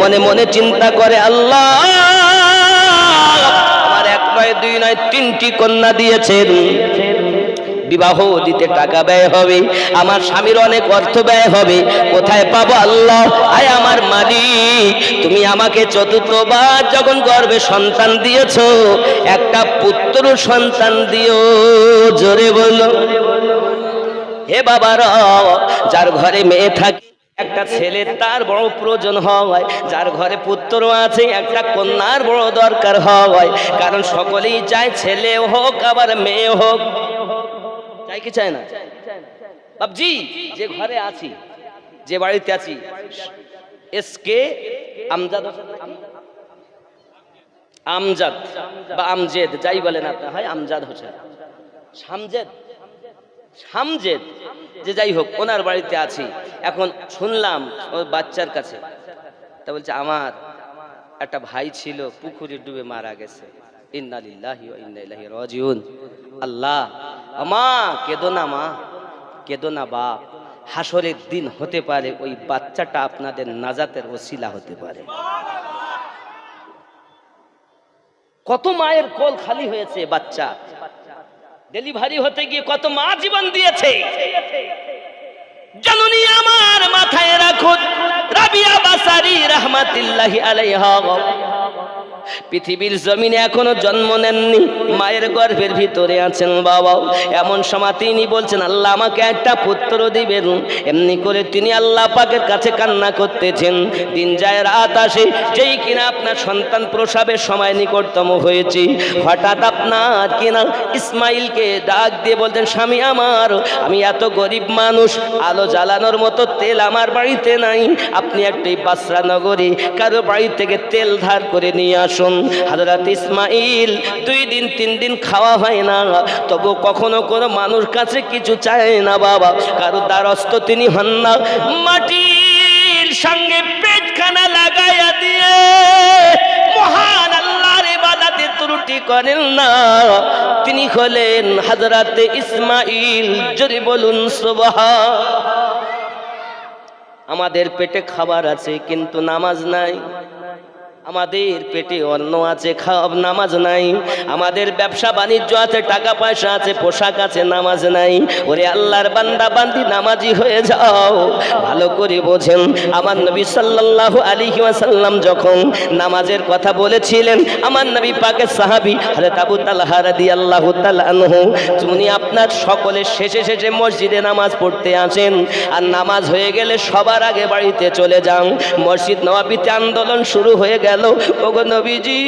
মনে মনে চিন্তা করে, আল্লাহ আমার এক নয় দুই নয় তিনটি কন্যা দিয়েছেন, বিবাহ দিতে টাকা ব্যয় হবে, আমার স্বামীর অনেক অর্থ ব্যয় হবে, কোথায় পাবো আল্লাহ? আয় আমার মালিক, তুমি আমাকে চতুর্থবার যখন গর্ভে সন্তান দিয়েছো, একটা পুত্র সন্তান দিও। জোরে বলো। হে বাবারা, যার ঘরে মেয়ে থাকে একটা ছেলে তার বড় প্রয়োজন হয়, যার ঘরে পুত্র আছে একটা কন্যার বড় দরকার হয়, কারণ সকলেই চায় ছেলে হোক আবার মেয়ে হোক। চাই কি চায় না? বাবজি, যে ঘরে আছি, যে বাড়িতে আছি, এসকে আমজাদ হোসেন, আমজাদ বা আমজেদ যাই বলেন আপনার, হয় আমজাদ হোসেন, শামজেদ, শামজেদ, যে যাই হোক, ওনার বাড়িতে আছি। এখন শুনলাম ওই বাচ্চার কাছে, তা বলছে আমার একটা ভাই ছিল পুকুরে ডুবে মারা গেছে, ইন্না লিল্লাহি ওয়া ইন্না ইলাইহি রাজিউন। আল্লাহ, মা কেঁদো না, মা কেঁদো না বাপ, হাসরের দিন হতে পারে ওই বাচ্চাটা আপনাদের নাজাতের ওসিলা হতে পারে। কত মায়ের কোল খালি হয়েছে, বাচ্চা ডেলিভারি হতে গিয়ে কত মা জীবন দিয়েছে। জননী আমার মাথায় রাখুন, রাবিয়া বাসারি রাহমাতুল্লাহি আলাইহা পৃথিবীর জমিনে এখনো জন্ম নেননি, মায়ের গর্ভের ভিতরে আছেন বাবা। এমন সময় তিনি বলছেন, আল্লাহ আমাকে একটা পুত্র দিবেন। এমনি করে তিনি আল্লাহ পাকের কাছে কান্না করতেছেন। দিন যায় রাত আসে, যেই কিনা আপনার সন্তান প্রসবের সময় নিকটতম হয়েছে, হঠাৎ আপনার কিনা ইসমাইলকে ডাক দিয়ে বলতেন, স্বামী আমার, আমি এত গরিব মানুষ, আলো জ্বালানোর মতো তেল আমার বাড়িতে নাই, আপনি একটি বাসরা নগরী কারো বাড়ি থেকে তেল ধার করে নিয়ে আসুন। হযরত ইসমাইল 2 দিন 3 দিন খাওয়া হয় না, তবু কখনো কোনো মানুষ কাছে কিছু চায় না বাবা, কারো দ্বারস্থ তিনি হন না। মাটির সঙ্গে পেটখানা লাগাইয়া দিয়ে মহান আল্লাহর ইবাদতে ত্রুটি করেন না। তিনি হলেন হযরত ইসমাইল। জোরে বলুন সুবহান। আমাদের পেটে খাবার আছে কিন্তু নামাজ নাই, আমাদের পেটে অন্ন আছে, নামাজ নাই। আমাদের ব্যবসা বাণিজ্য আছে, টাকা পয়সা আছে, পোশাক আছে, নামাজ নাই। ওরে আল্লাহর বান্দা বান্দি, নামাজি হয়ে যাও। ভালো করে বোঝেন, আমার নবী সাল্লাল্লাহু আলাইহি ওয়াসাল্লাম যখন নামাজের কথা বলেছিলেন, আমার নবী পাকের সাহাবী হযরত আবু তালহা রাদিয়াল্লাহু তাআলা আনহু, উনি আপনার সকলের শেষে শেষে মসজিদে নামাজ পড়তে আসেন, আর নামাজ হয়ে গেলে সবার আগে বাড়িতে চলে যান। মসজিদ নববীতে আন্দোলন শুরু হয়ে গেল। ওগো নবীজি,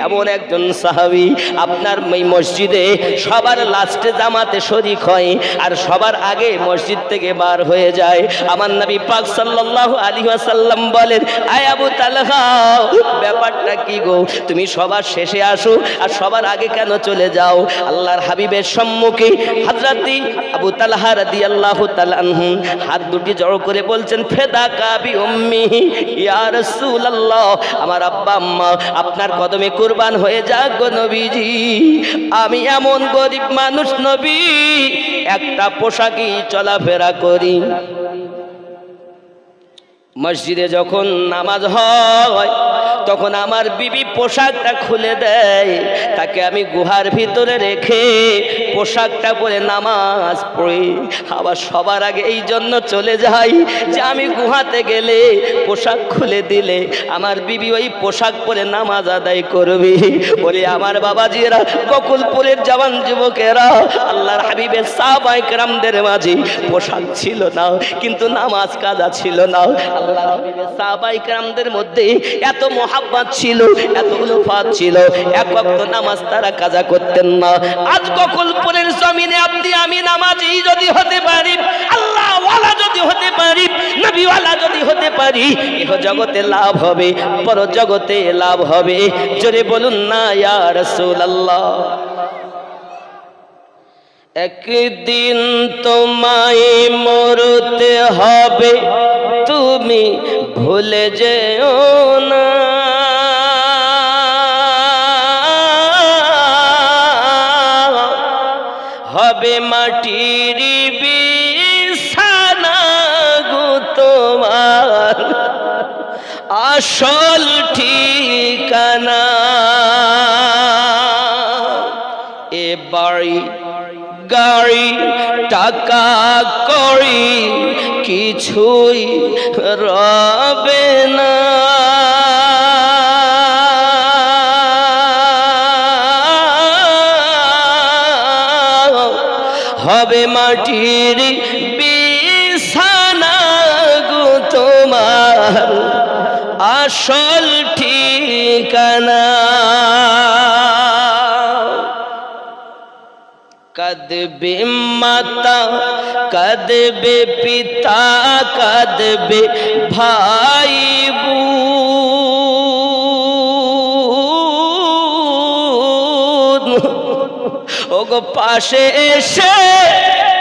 এমন একজন সাহাবী আপনার এই মসজিদে সবার লাস্টে জামাতে শরীক হয় আর সবার আগে মসজিদ থেকে বার হয়ে যায়। আমার নবী পাক সাল্লাল্লাহু আলাইহি ওয়াসাল্লাম বলেন, আয় আবু তালহা, ব্যাপারটা কি গো, তুমি সবার শেষে আসো আর সবার আগে কেন চলে যাও? আল্লাহর হাবিবের সম্মুখে হযরত আবু তালহা রাদিয়াল্লাহু তাআলা আনহু হাত দুটি জড়ো করে বলছেন, ফেদাকা বি উম্মি ইয়া রাসূলুল্লাহ, আমার আব্বা আম্মা আপনার কদমে কুরবান হয়ে যাক গো নবীজি। আমি এমন গরিব মানুষ নবী, একটা পোশাকই চলাফেরা করি। মসজিদে যখন নামাজ হয় তখন আমার বিবি পোশাকটা খুলে দেয়, তাকে আমি গুহার ভিতরে রেখে পোশাকটা পরে নামাজ পড়ি। আবার সবার আগে এই জন্য চলে যাই যে আমি গুহাতে গেলে পোশাক খুলে দিলে আমার বিবি ওই পোশাক পরে নামাজ আদায় করবে। বলে আমার বাবাজিরা, বকুলপুরের জওয়ান যুবকেরা, আল্লাহর হাবিবের সাহাবায়ে কেরামদের মাঝে পোশাক ছিল না কিন্তু নামাজ কাজা ছিল না। আল্লাহর হাবিবের সাহাবায়ে কেরামদের মধ্যে এত মহাব্বত ছিল, এত উলফাত ছিল, এক ওয়াক্ত নামাজ তারা কাজা করতেন না। আজ বকুলপুরের জমিনে আপনি আমি নামাজি যদি হতে পারি, আল্লাহ ওয়ালা যদি হতে পারি, নবী ওয়ালা যদি হতে পারি, ইহ জগতে লাভ হবে, পর জগতে লাভ হবে। জোরে বলুন না ইয়া রাসূলুল্লাহ। একদিন তোমায় মরতে হবে, তুমি ভুলে যেও না। হবে মাটির বিছানা গো তোমার, আসল ঠিকানা। এ বাড়ি গাড়ি টাকা কড়ি কিছুই রবে না, হবে মাটির বিছানা গো তোমার আসল ঠিকানা। কাঁদবে মাতা কাঁদবে পিতা কাঁদবে ভাই বোন, ওগো পাশে এসে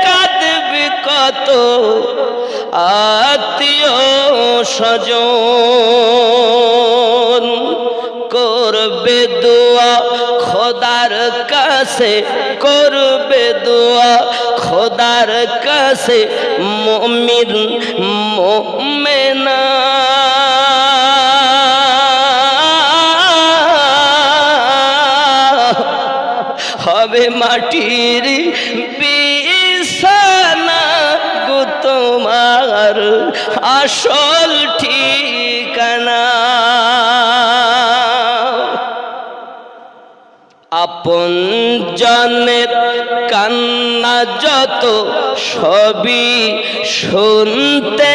কাঁদবে কত আত্মীয় স্বজন। করবে দোয়া খোদার কাছে করবে দোয়া খোদার কাছে মুমিন মুমিনা। হবে মাটির বিছানা গো তোমার আসল ঠিকানা। আপন জনের কান্না যত সবই শুনতে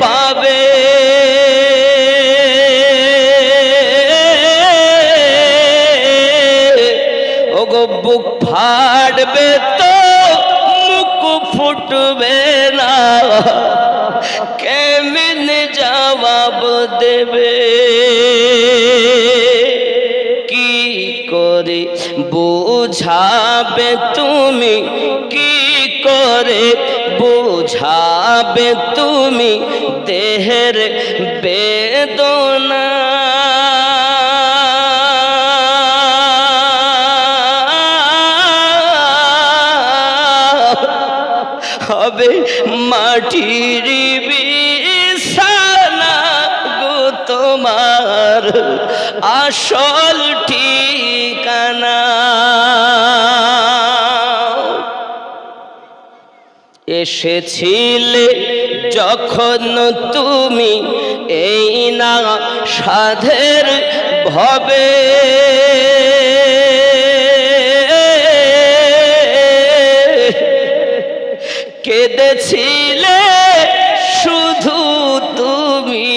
পাবে, ওগো বুক ফাটবে তো মুখ ফুটবে না, কেমনে জবাব দেবে। কি করে বুঝাবে তুমি কি করে বুঝাবে তুমি দেহের বেদনা। হবে মাটির বিছানা গো তোমার আসল ঠিকানা। এসেছিলে যখন তুমি এই না সাধের ভবে, কেঁদেছিলে শুধু তুমি,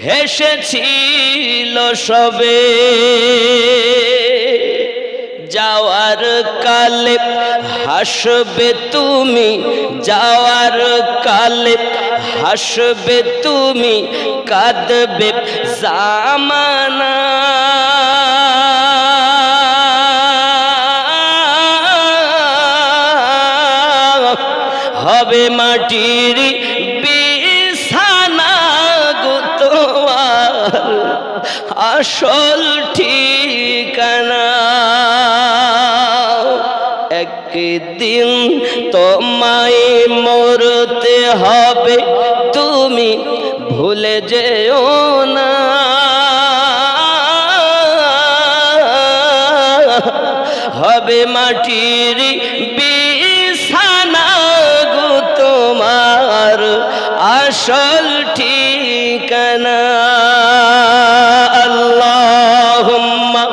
হেসেছিল সবে। যাওয়ার কালে হাসবে তুমি যাওয়ার কালে হাসবে তুমি কাঁদবে জামানা। হবে মাটির বিছানা গো তোমার আসল ঠিকানা। একদিন তোমায় মরতে হবে তুমি ভুলে যেও না। হবে মাটির বিছানা গো তোমার আসল ঠিকানা। আল্লাহুম্মা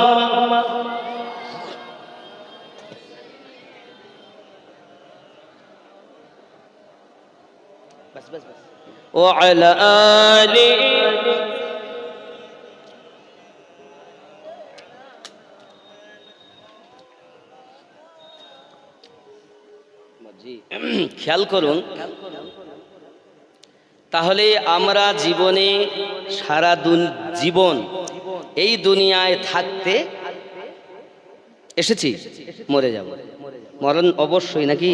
ওয়া আলা আলি খেয়াল করুন। তাহলে আমরা জীবনে সারা জীবন এই দুনিয়ায় থাকতে এসেছি, মরে যাব, মরণ অবশ্যই নাকি।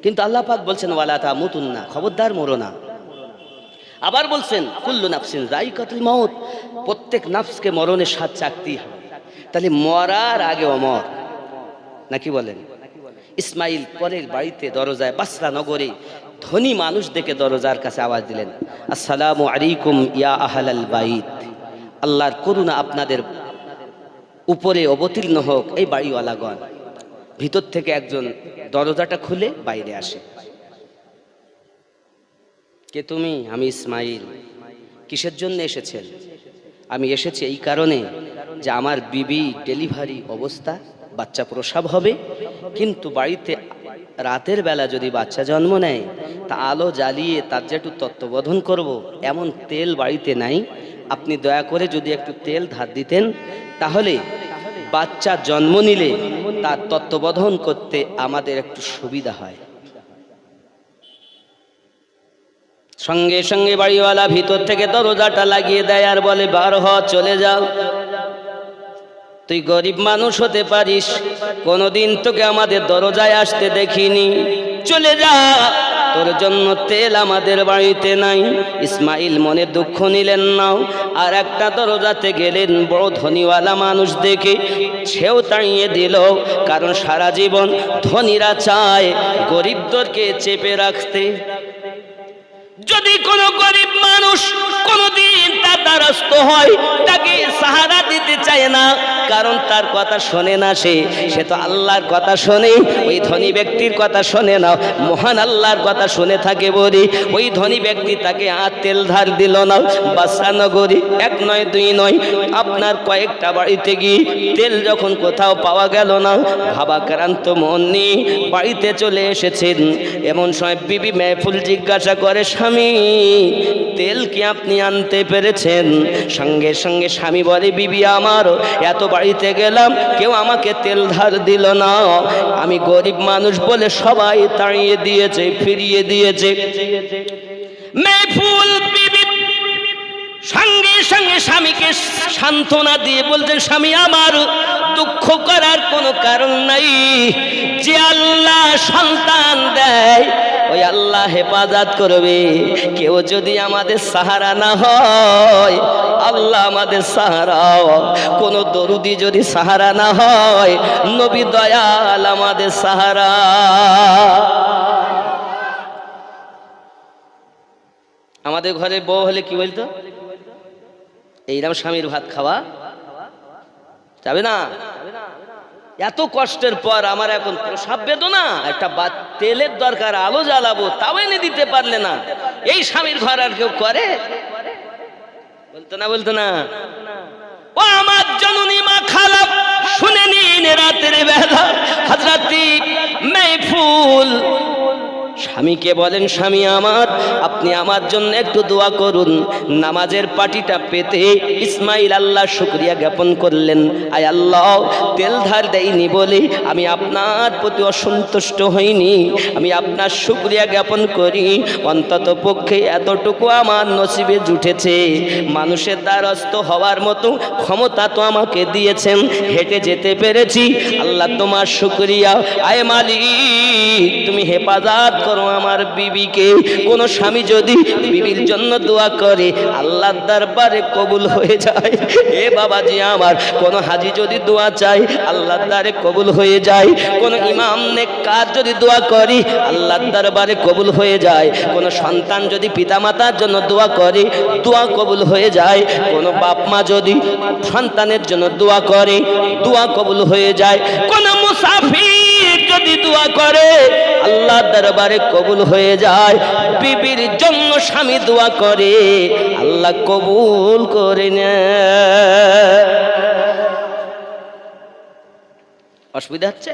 কিন্তু আল্লাহ পাক বলছেন ওয়ালা তামুতুন্না, খবরদার মরো না। আবার বলছেন কুল্লু নাফসিন যায়িকাতুল মাউত, প্রত্যেক নাফসকে মরণের স্বাদ চাকতেই হবে। তাহলে মরার আগে অমর নাকি বলেন। ইসমাইল পরের বাড়িতে দরজায় বাসরা নগরে ধনী মানুষ দেখে দরজার কাছে আওয়াজ দিলেন, আসসালামু আলাইকুম ইয়া আহলাল বাইত, আল্লাহর করুণা আপনাদের উপরে অবতীর্ণ হোক এই বাড়িওয়ালাগণ। ভিতর থেকে একজন দরজাটা খুলে বাইরে আসে। কে তুমি? আমি ইসমাইল। কিসের জন্য এসেছেন? আমি এসেছি এই কারণে যে আমার বিবি ডেলিভারি অবস্থা, বাচ্চা প্রসব হবে, কিন্তু বাড়িতে রাতের বেলা যদি বাচ্চা জন্ম নেয় তা আলো জ্বালিয়ে তার যে একটু তত্ত্বাবধান করব, এমন তেল বাড়িতে নাই। আপনি দয়া করে যদি একটু তেল ধার দিতেন তাহলে বাচ্চা জন্ম নিলে তার তত্ত্বাবধান করতে আমাদের একটু সুবিধা হয়। সঙ্গে সঙ্গে বাড়িওয়ালা ভিতর থেকে দরজাটা লাগিয়ে দেয় আর বলে, বার হ, চলে যাও। তুই গরিব মানুষ হতে পারিস, কোনোদিন তোকে আমাদের দরজায় আসতে দেখিনি, চলে যা, তোর জন্য তেল আমাদের বাড়িতে নাই। ইসমাইল মনে দুঃখ নিলেন না, আর একটা দরজাতে গেলেন। বড় ধনীওয়ালা মানুষ দেখে সেও তাড়িয়ে দিল, কারণ সারা জীবন ধনীরা চায় গরিবদেরকে চেপে রাখতে। যদি কোনো গরিব মানুষ কোনোদিন তার দ্বারস্থ হয়, তাকে সাহারা দিতে চায় না, কারণ তার কথা শোনে না। সে তো আল্লাহর কথা শোনে, ওই ধনী ব্যক্তির কথা শোনে না, মহান আল্লাহর কথা শুনে থাকে বলি ওই ধনী ব্যক্তি তাকে আর তেল ধার দিল না। বাদশা নগরী এক নয় দুই নয়, আপনার কয়েকটা বাড়িতে গিয়ে তেল যখন কোথাও পাওয়া গেল না, ভাবাক্রান্ত মন নিয়ে বাড়িতে চলে এসেছেন। এমন সময় বিবি মেহফুল জিজ্ঞাসা করে, স্বামী তেল কি আপনি আনতে পেরেছেন? সঙ্গে সঙ্গে স্বামী বলে, বিবি আমার, এত বাড়িতে গেলাম কেউ আমাকে তেল ধার দিল না, আমি গরিব মানুষ বলে সবাই তাড়িয়ে দিয়েছে, ফিরিয়ে দিয়েছে। মেহফুল বিবি সঙ্গে সঙ্গে স্বামীকে সান্ত্বনা দিয়ে বলতেন, স্বামী আমার, দুঃখ করার কোনো কারণ নাই, যে আল্লাহ সন্তান দেয় ওই আল্লাহ হেফাজত করবে। কেউ যদি আমাদের সাহারা না হয়, আল্লাহ আমাদের সাহারা। কোন দরুদি যদি সাহারা না হয়, নবী দয়াল আমাদের সাহারা। আমাদের ঘরে বউ হলে কি বলতো? এইরকম স্বামীর ভাত খাওয়া যাবে না। এত কষ্টের পর আমার এখন প্রসব বেদনা, একটা তেলের দরকার, আলো জ্বালাবো, তাও এনে দিতে পারলে না। এই স্বামীর ঘর আর কেউ করে? বলতো না। ও আমার জননী মা খালা, শুনে নিন, রাতের বেলা হযরত মেহফুল স্বামীকে বলেন, স্বামী আমার, আপনি আমার জন্য একটু দোয়া করুন। নামাজের পাটিটা পেতে ইসমাইল আল্লাহ শুকরিয়া জ্ঞাপন করলেন, আয় আল্লাহ, তেল ধার দেয়নি বলে আমি আপনার প্রতি অসন্তুষ্ট হইনি, আমি আপনার শুকরিয়া জ্ঞাপন করি। অন্তত পক্ষে এতটুকু আমার নসিবে জুটেছে, মানুষের দ্বারস্থ হওয়ার মতো ক্ষমতা তো আমাকে দিয়েছেন, হেঁটে যেতে পেরেছি, আল্লাহ তোমার শুকরিয়া। আয় মালিক, তুমি হেফাজত করো আমার বিবিকে। কোন স্বামী যদি বিবির জন্য দোয়া করে, আল্লাহর দরবারে কবুল হয়ে যায়। এ বাবাজি আমার, কোন হাজি যদি দোয়া চায়, আল্লাহর দরবারে কবুল হয়ে যায়। কোন ইমাম নেককার যদি দোয়া করে, আল্লাহর দরবারে কবুল হয়ে যায়। কোন সন্তান যদি পিতামাতার জন্য দোয়া করে, দোয়া কবুল হয়ে যায়। কোন বাপ মা যদি সন্তানের জন্য দোয়া করে, দোয়া কবুল হয়ে যায়। কোন মুসাফির যদি দোয়া করে, আল্লাহর দরবারে কবুল হয়ে যায়। বিবির জন্য স্বামী দোয়া করে, আল্লাহ কবুল করে নেয়। অসুবিধা হচ্ছে?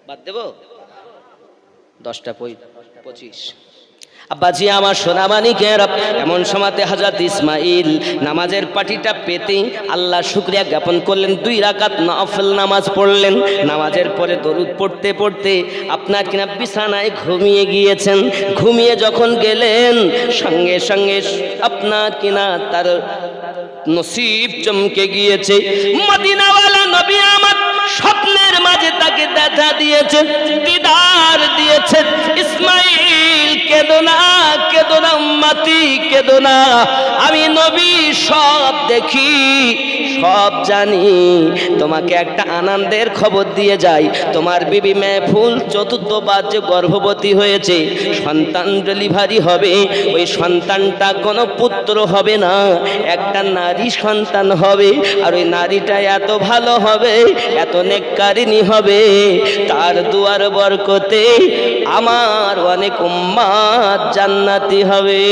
বাদ দেব? 10:25। আব্বাজি আমার সোনামানিকের, এমন সময়তে হযরত ইসমাইল নামাজের পাটিটা পেতে আল্লাহ শুকরিয়া জ্ঞাপন করলেন। 2 রাকাত নফল নামাজ পড়লেন। নামাজের পরে দরুদ পড়তে পড়তে আপনার কিনা বিছানায় ঘুমিয়ে গিয়েছেন। ঘুমিয়ে যখন গেলেন, সঙ্গে সঙ্গে আপনার কিনা তার নসিব চমকে গিয়েছে। মদিনাওয়ালা নবী আমার স্বপ্নের মাঝে তাকে দেখা দিয়েছেন, দিদার দিয়েছেন। ইসমাইল, কেঁদো না, কেঁদো না উম্মতি, কেঁদো না, আমি নবী সব দেখি, সব জানি। তোমাকে একটা আনন্দের খবর দিয়ে যাই, তোমার বিবি মেহফুল চতুর্থবার যে গর্ভবতী হয়েছে, সন্তান ডেলিভারি হবে, ওই সন্তানটা কোনো পুত্র হবে না, একটা নারী সন্তান হবে। আর ওই নারীটা এত ভালো হবে, এত নেককারিনী হবে, তার দুয়ার বরকতে আমার অনেক উম্মাত জান্নাতি হবে।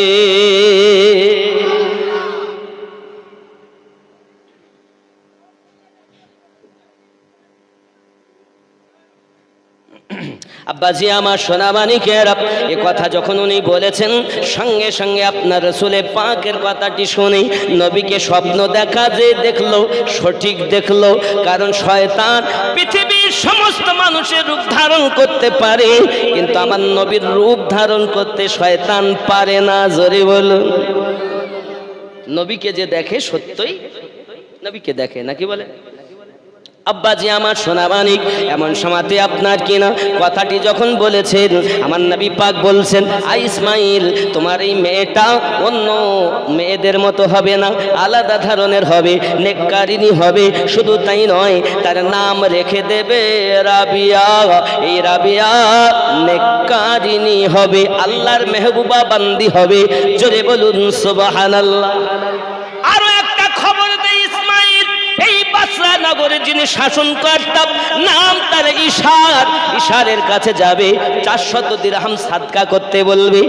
আব্বাজি আমার সোনা মানিকেরা, এ কথা যখন উনি বলেছেন, সঙ্গে সঙ্গে আপনার রাসূলে পাকের কথাটি শুনে নবীকে স্বপ্ন দেখা যে দেখলো, সঠিক দেখলো। কারণ শয়তান পৃথিবীর সমস্ত মানুষের রূপ ধারণ করতে পারে, কিন্তু আমার নবীর রূপ ধারণ করতে শয়তান পারে না। জোরে বলুন। নবীকে যে দেখে সত্যই নবীকে দেখে, নাকি বলে? আব্বাজি আমার সোনা মানিক, এমন সময়তে আপনার কিনা কথাটি যখন বলেছেন, আমার নবী পাক বলছেন, আই ইসমাইল, তোমার এই মেয়েটা অন্য মেয়েদের মতো হবে না, আলাদা ধরনের হবে, নেককারিনী হবে। শুধু তাই নয়, তার নাম রেখে দেবে রাবিয়া। এই রাবিয়া নেককারিনী হবে, আল্লাহর মেহবুবা বান্দি হবে। জোরে বলুন সুবহানাল্লাহ। আরো একটা খবর দেই, ইসমাইল এই বাসরা নগরে যিনি শাসন করতেন, নাম তার ইশার। ইশারের কাছে যাবে, 400 দিরহাম সাদকা করতে বলবে।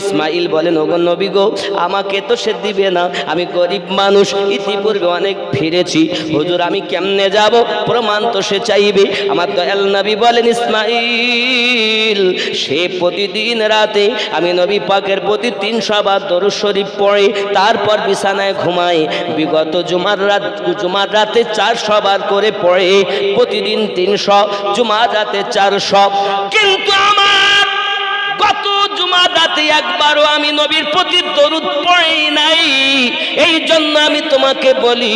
ইসমাইল বলেন, ওগো নবী গো, আমাকে তো সে দিবে না, আমি গরিব মানুষ, ইতিপূর্বে অনেক ফিরেছি, হুজুর আমি কেমনে যাব? প্রমাণ তো সে চাইবে। আমার দয়াল নবী বলেন, ইসমাইল সে প্রতিদিন রাতে আমি নবী পাকের প্রতি 300 বার দরুদ শরীফ পড়ে, তারপর বিছানায় ঘুমায়। বিগত জুমার রাতে 400 বার করে পড়ে, প্রতিদিন 300, জুমার রাতে 400। কিন্তু আমার গত জুমার রাতে একবারও আমি নবীর প্রতি দরুদ পড়ি নাই। এই জন্য আমি তোমাকে বলি,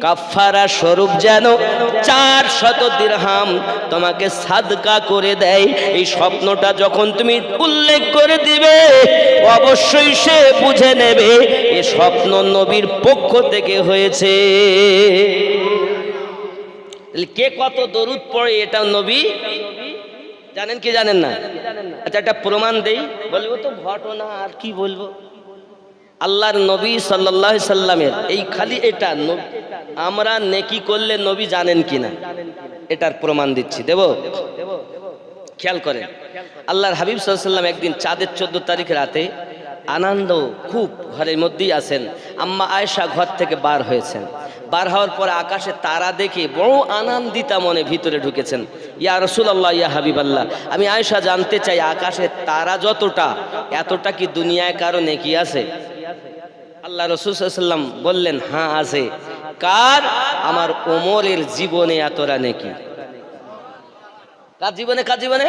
কাফারা স্বরূপ যেন 400 দিরহাম তোমাকে সাদকা করে দেয়। এই স্বপ্নটা যখন তুমি উল্লেখ করে দিবে, অবশ্যই সে বুঝে নেবে এ স্বপ্ন নবীর পক্ষ থেকে হয়েছে। কে কত দরুদ পড়ে এটা নবী জানেন কি জানেন না? আচ্ছা, একটা প্রমাণ দেই, বলবো তো ঘটনা, আর কি বলবো। আল্লাহর নবী সাল্লাল্লাহু আলাইহি সাল্লামের এই খালি এটা আমরা নেকি করলে নবী জানেন কিনা, এটার প্রমাণ দিচ্ছি, দেব? খেয়াল করেন, আল্লাহর হাবিব সাল্লাল্লাহু আলাইহি সাল্লাম একদিন চাঁদের 14 তারিখ রাতে আনন্দ খুব ঘরের মধ্যেই আছেন। আম্মা আয়েশা ঘর থেকে বার হয়েছেন। বার হওয়ার পরে আকাশে তারা দেখে বড় আনন্দিতা মনে ভিতরে ঢুকেছেন। ইয়া রাসূলুল্লাহ, ইয়া হাবিবাল্লাহ, আমি আয়েশা জানতে চাই, আকাশে তারা যতটা, এতটা কি দুনিয়ায় কারো নেকি আছে? আল্লাহ রাসূল সাল্লাল্লাহু আলাইহি সাল্লাম বললেন, হ্যাঁ আছে। কার? আমার ওমরের জীবনে এতটা নেকি। কার জীবনে? কার জীবনে?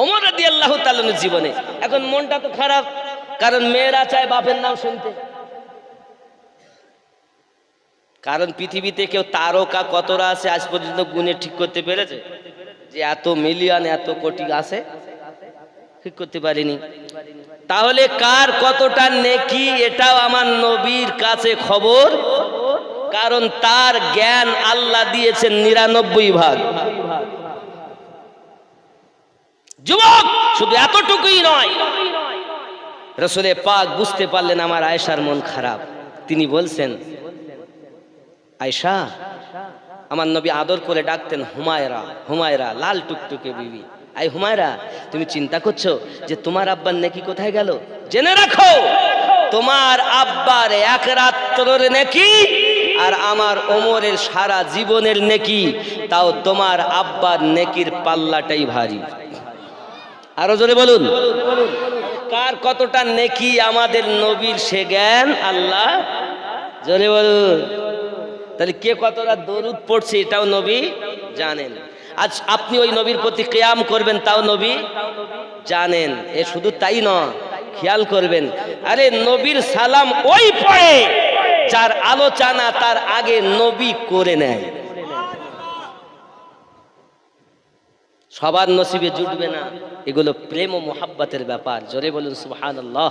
ওমর রাদিয়াল্লাহু তাআলার জীবনে। এখন মনটা তো খারাপ, কারণ মেয়েরা চায় বাপের নাম শুনতে। কারণ পৃথিবীতে কেউ তারকা কতটা আছে আজ পর্যন্ত গুণে ঠিক করতে পেরেছে? যে এত মিলিয়ন, এত কোটি আছে, ঠিক করতে পারিনি। তাহলে কার কতটা নেকি, এটাও আমার নবীর কাছে খবর, কারণ তার জ্ঞান আল্লাহ দিয়েছেন 99 ভাগ। যুবক, শুধু এতটুকুই নয়, রাসূলে পাক বুঝতে পারলেন আমার আয়েশার মন খারাপ। তিনি বলছেন, আয়েশা, আমার নবী আদর করে ডাকতেন হুমায়রা, হুমায়রা, লাল টুকটুকে বিবি। আই হুমায়রা, তুমি চিন্তা করছো যে তোমার আব্বার নেকি কোথায় গেল? জেনে রাখো, তোমার আব্বার এক রাত্রের নেকি আর আমার ওমরের সারা জীবনের নেকি, তাও তোমার আব্বার নেকির পাল্লাটাই ভারী। আরো জোরে বলুন, কার কতটা নেকি আমাদের নবীর সে জ্ঞান আল্লাহ। জোরে বলুন। তাহলে কে কতটা দরুদ পড়ছে এটাও নবী জানেন। আজ আপনি ওই নবীর প্রতি কিয়াম করবেন, তাও নবী জানেন। এ শুধু তাই নয়, খেয়াল করবেন, আরে নবীর সালাম ওই পড়ে যার আলোচনা তার আগে নবী করে নেয়। সবার নসিবে জুটবে না, এগুলো প্রেম ও মোহাব্বতের ব্যাপার। জোরে বলুন সুবহানাল্লাহ।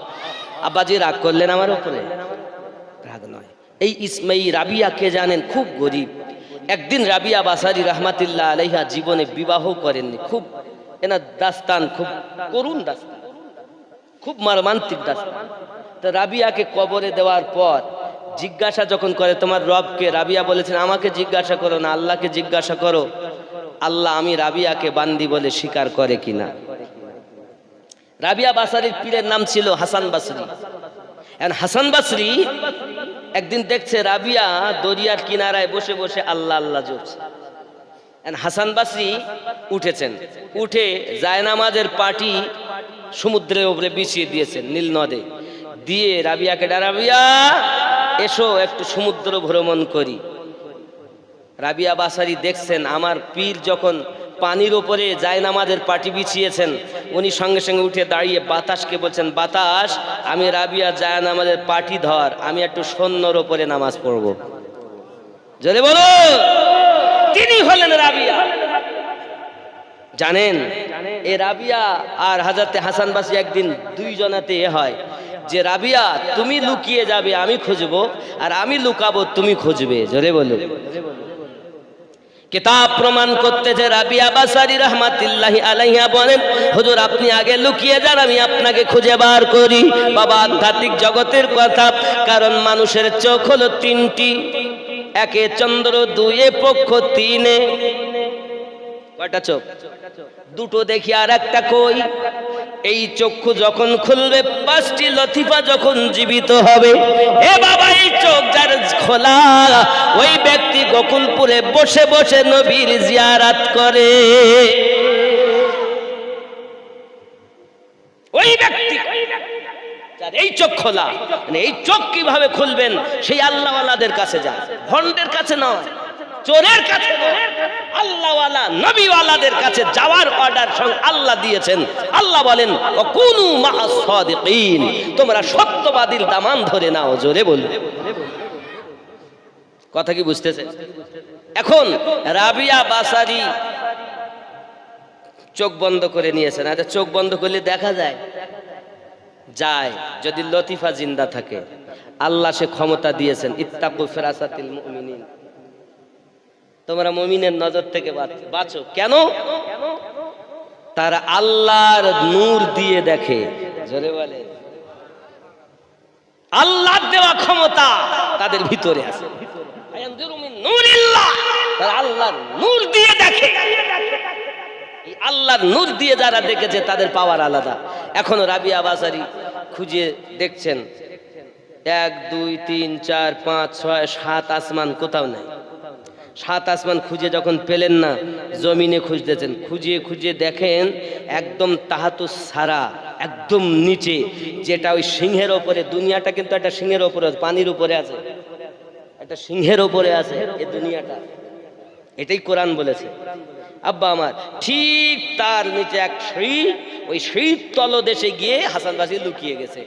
আব্বাজি রাগ করলেন আমার উপরে? রাগ নয়। এই রাবিয়া কে জানেন? খুব গরিব। একদিন রাবিয়া বাসারি রহমাতুল্লাহ আলাইহা জীবনে বিবাহ করেননি। খুব এনার দাস্তান খুব করুণ দাস্তান, খুব মর্মান্তিক দাস্তান। তো রাবিয়াকে কবরে দেওয়ার পর জিজ্ঞাসা যখন করে তোমার রবকে, রাবিয়া বলেছেন আমাকে জিজ্ঞাসা করো না, আল্লাহকে জিজ্ঞাসা করো আল্লাহ আমি রাবিয়াকে বান্দি বলে স্বীকার করে কিনা। রাবিয়া বাসারির পীরের নাম ছিল হাসান বাসরি। হাসান বাসরি একদিন দেখছে রাবিয়া দরিয়ার কিনারায় বসে বসে আল্লাহ আল্লাহ জপছে। হাসান বাসরি উঠেছেন, উঠে জায়নামাজের পাটি সমুদ্রের উপরে বিছিয়ে দিয়েছেন, নীল নদে দিয়ে রাবিয়াকে রাবিয়া এসো একটু সমুদ্র ভ্রমণ করি। রাবিয়া বাসারি দেখছেন আমার পীর যখন পানির ওপরে জায়নামাজের পাটি বিছিয়েছেন, উনি সঙ্গে সঙ্গে উঠে দাঁড়িয়ে বাতাসকে বলছেন বাতাস আমি রাবিয়া জায়নামাজের পাটি ধর, আমি একটু সৈন্যর ওপরে নামাজ পড়ব। জোরে বলো, তিনি হলেন রাবিয়া। জানেন এ রাবিয়া আর হযরতে হাসান বাসরি একদিন দুইজনাতে হয় যে রাবিয়া তুমি লুকিয়ে যাবে আমি খুঁজবো, আর আমি লুকাবো তুমি খুঁজবে। জোরে বলো। কিতাব প্রমাণ করতেছে রাবিয়া বাসারি রহমাতুল্লাহি আলাইহা বলেন হুজুর আপনি আগে লুকিয়ে যান, আমি আপনাকে খুঁজে বার করি। বাবা আধ্যাত্মিক জগতের কথা, কারণ মানুষের চোখ হলো তিনটি, একে চন্দ্র, দুয়ে পক্ষ, তিনে কয়টা চোখ? দুটো দেখি আর একটা কই। এই চক্ষু যখন খুলবে পাঁচটি লতিফা যখন জীবিত হবে। এ বাবা এই চোখ যার খোলা ওই ব্যক্তি গোকুলপুরে বসে বসে নবীর জিয়ারাত করে। ওই ব্যক্তি যার এই চোখ খোলা, মানে এই চোখ কিভাবে খুলবেন? সেই আল্লাহওয়ালাদের কাছে যান, ভণ্ডের কাছে নয়, চোরের কাছে নয়, আল্লাহওয়ালা নবীওয়ালাদের কাছে যাওয়ার অর্ডার আল্লাহ দিয়েছেন। আল্লাহ বলেন ওয়াকুনু মাআস সাদিকিন, তোমরা সত্যবাদীর দামান ধরে নাও। জোরে বল, কথা কি বুঝতেছে? এখন রাবিয়া বাসারি চোখ বন্ধ করে নিয়েছেন। আচ্ছা চোখ বন্ধ করলে দেখা যায়? যায়, যদি লতিফা জিন্দা থাকে। আল্লাহ সে ক্ষমতা দিয়েছেন ইত্তাকু ফিরাসাতিল মুমিনিন, তোমরা মুমিনের নজর থেকে বাঁচো। কেন? তারা আল্লাহর নূর দিয়ে দেখে। জোরে বলে, আল্লাহর দেওয়া ক্ষমতা তাদের ভিতরে আছে। তারা আল্লাহর নূর দিয়ে দেখে। আল্লাহর নূর দিয়ে যারা দেখেছে তাদের পাওয়ার আলাদা। এখন রাবিয়া বাসারি খুঁজে দেখছেন 1 2 3 4 5 6 7 আসমান কোথাও নাই। 7 আসমান খুঁজে যখন পেলেন না, জমিনে খুঁজতেছেন। খুঁজে খুঁজে দেখেন একদম তাহাতু সারা, একদম নিচে, যেটা ওই সিংহের ওপরে। দুনিয়াটা কিন্তু একটা সিংহের ওপরে, পানির উপরে আছে, একটা সিংহের ওপরে আছে এই দুনিয়াটা। এটাই কোরআন বলেছে আব্বা আমার। ঠিক তার নিচে এক সিঁড়ি, ওই সিঁড়ির তলদেশে গিয়ে হাসান বাসরি লুকিয়ে গেছে।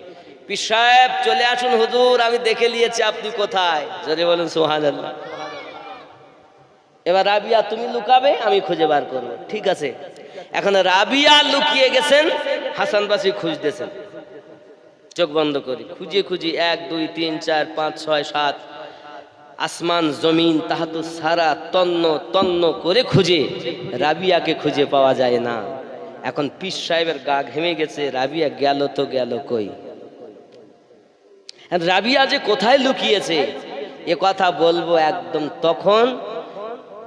পীর সাহেব চলে আসুন হুজুর, আমি দেখে নিয়েছি আপনি কোথায়। জোরে বলুন সুবহানাল্লাহ। এবার রাবিয়া তুমি লুকাবে, আমি খুঁজে বার করবো। ঠিক আছে, এখন রাবিয়া লুকিয়ে গেছেন, হাসান বাসরি খুঁজতেছেন চোখ বন্ধ করে। খুঁজে খুঁজে 1 2 3 4 5 6 7 আসমান জমিন তাহাতু সারা তন্ন তন্ন করে খুঁজে রাবিয়াকে খুঁজে পাওয়া যায় না। এখন পীর সাহেবের গা ঘেমে গেছে, রাবিয়া গেল তো গেল কই? রাবিয়া যে কোথায় লুকিয়েছে এ কথা বলবো একদম তখন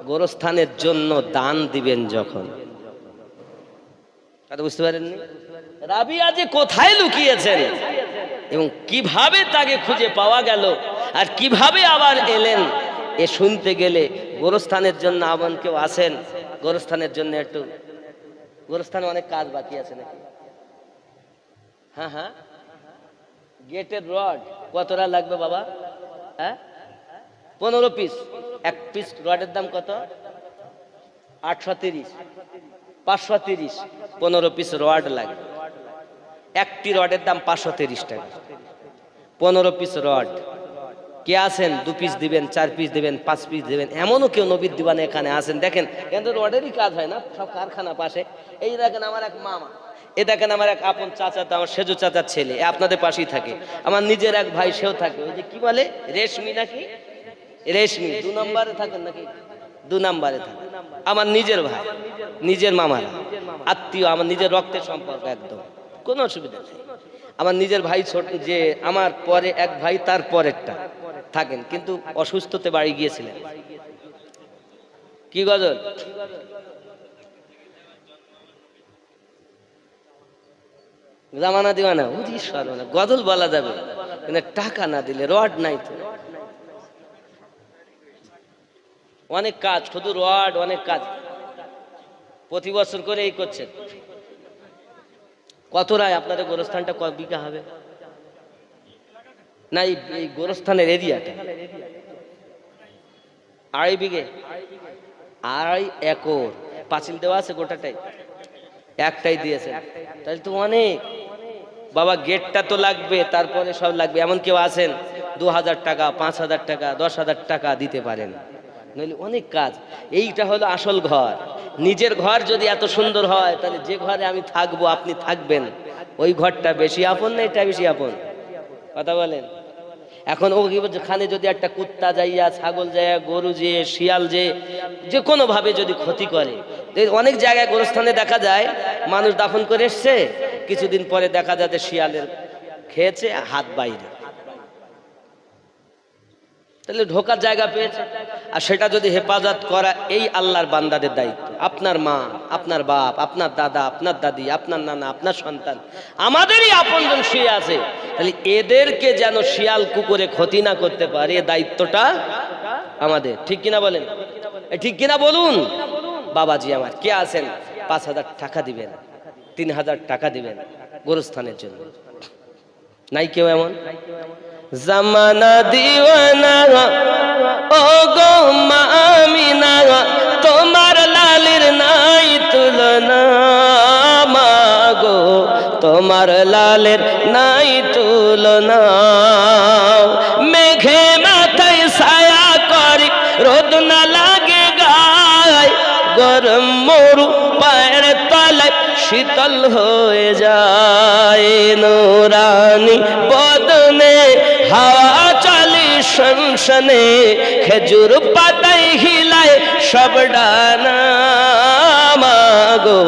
গোরস্থানের জন্য দান দিবেন যখন। কথা বুঝতে পারেননি? রাবিয়া যে কোথায় লুকিয়েছেন এবং কিভাবে তাকে খুঁজে পাওয়া গেল আর কিভাবে আবার এলেন, এ শুনতে গেলে গোরস্থানের জন্য আবার কেউ আসেন? গোরস্থানের জন্য একটু, গোরস্থানে অনেক কাজ বাকি আছে নাকি? হ্যাঁ হ্যাঁ, গেটের রড কতটা লাগবে বাবা? হ্যাঁ 15 পিস। এক পিস রডের দাম কত? 830, 530, 15 পিস রড লাগে। একটি রডের দাম 530 টাকা। 15 পিস রড। কে আছেন 2 পিস দিবেন, 4 পিস দিবেন, 5 পিস দিবেন? এমনও কেউ নবীর দিবানে এখানে আসেন? দেখেন কিন্তু রডেরই কাজ হয় না, সব কারখানা পাশে। এই দেখেন আমার এক মামা, এ দেখেন আমার এক আপন চাচা, তো আমার সেজু চাচার ছেলে, এ আপনাদের পাশেই থাকে। আমার নিজের এক ভাই, সেও থাকে, ওই যে কি বলে রেশমি নাকি, রেশমি 2 নম্বরে থাকেন নাকি, 2 নম্বরে থাকে। আমার নিজের ভাই, নিজের মামারা, আত্মীয়, আমার নিজের রক্তের সম্পর্ক, একদম কোনো অসুবিধা নেই। আমার নিজের ভাই ছোট, যে আমার পরে এক ভাই, তার পরেরটা থাকেন, কিন্তু অসুস্থতে বাড়ি গিয়েছিলেন। কি গজল? জামানা দিওয়ানা, গজল বলা যাবে কিন্তু টাকা না দিলে রড নাই তো। অনেক কাজ, শুধু রড, অনেক কাজ প্রতি বছর করে এই করছেন। কত রায় আপনাদের গোরস্থানটা কত বিঘা হবে? না এই গোরস্থানের এরিয়াটা 2.5 বিঘে, 2.5 একর পাঁচিল দেওয়া আছে, গোটাটাই একটাই দিয়েছে, তাহলে তো অনেক। বাবা গেটটা তো লাগবে, তারপরে সব লাগবে। এমন কেউ আছেন 2000 টাকা, 5000 টাকা, 10,000 টাকা দিতে পারেন, নইলে অনেক কাজ। এইটা হলো আসল ঘর। নিজের ঘর যদি এত সুন্দর হয়, তাহলে যে ঘরে আমি থাকবো, আপনি থাকবেন, ওই ঘরটা বেশি আপন না এটা বেশি আপন? কথা বলেন। এখন ওখানে যদি একটা কুত্তা যাইয়া, ছাগল যাইয়া, গরু যে, শিয়াল যে কোনো ভাবে যদি ক্ষতি করে, অনেক জায়গায় গোরস্থানে দেখা যায় মানুষ দাফন করে এসছে, কিছুদিন পরে দেখা যায় যে শিয়ালের খেয়েছে, হাত বাইরে, তাহলে ঢোকার জায়গা পেয়েছে। আর সেটা যদি হেফাজত করা এই আল্লাহর বান্দাদের দায়িত্ব। আপনার মা, আপনার বাপ, আপনার দাদা, আপনার দাদি, আপনার নানা, আপনার সন্তান, আমাদেরই আপনজন শুয়ে আছে, তাহলে এদেরকে যেন শিয়াল কুকুরে ক্ষতি না করতে পারে, এই দায়িত্বটা আমাদের। ঠিক কিনা বলেন? ঠিক কিনা বলুন? বাবাজি আমার কে আছেন, 5,000 টাকা দিবেন, 3,000 টাকা দিবেন গোরস্থানের জন্য? নাই কেউ এমন? জামানা দিওয়ানা ও গো মা আমিনা, তোমার লালের নাই তুলনা, মা গো তোমার লালের নাই তুলনা। মেঘে মাথায় ছায়া করে, রোদ না লাগে গায়, গরম মরু পায়ের তলায় শীতল হয়ে যায়, নুরানি বদনে হাওয়া চলে শনশনে, খেজুর পাতায় হিলায় সব ডানা, মাগো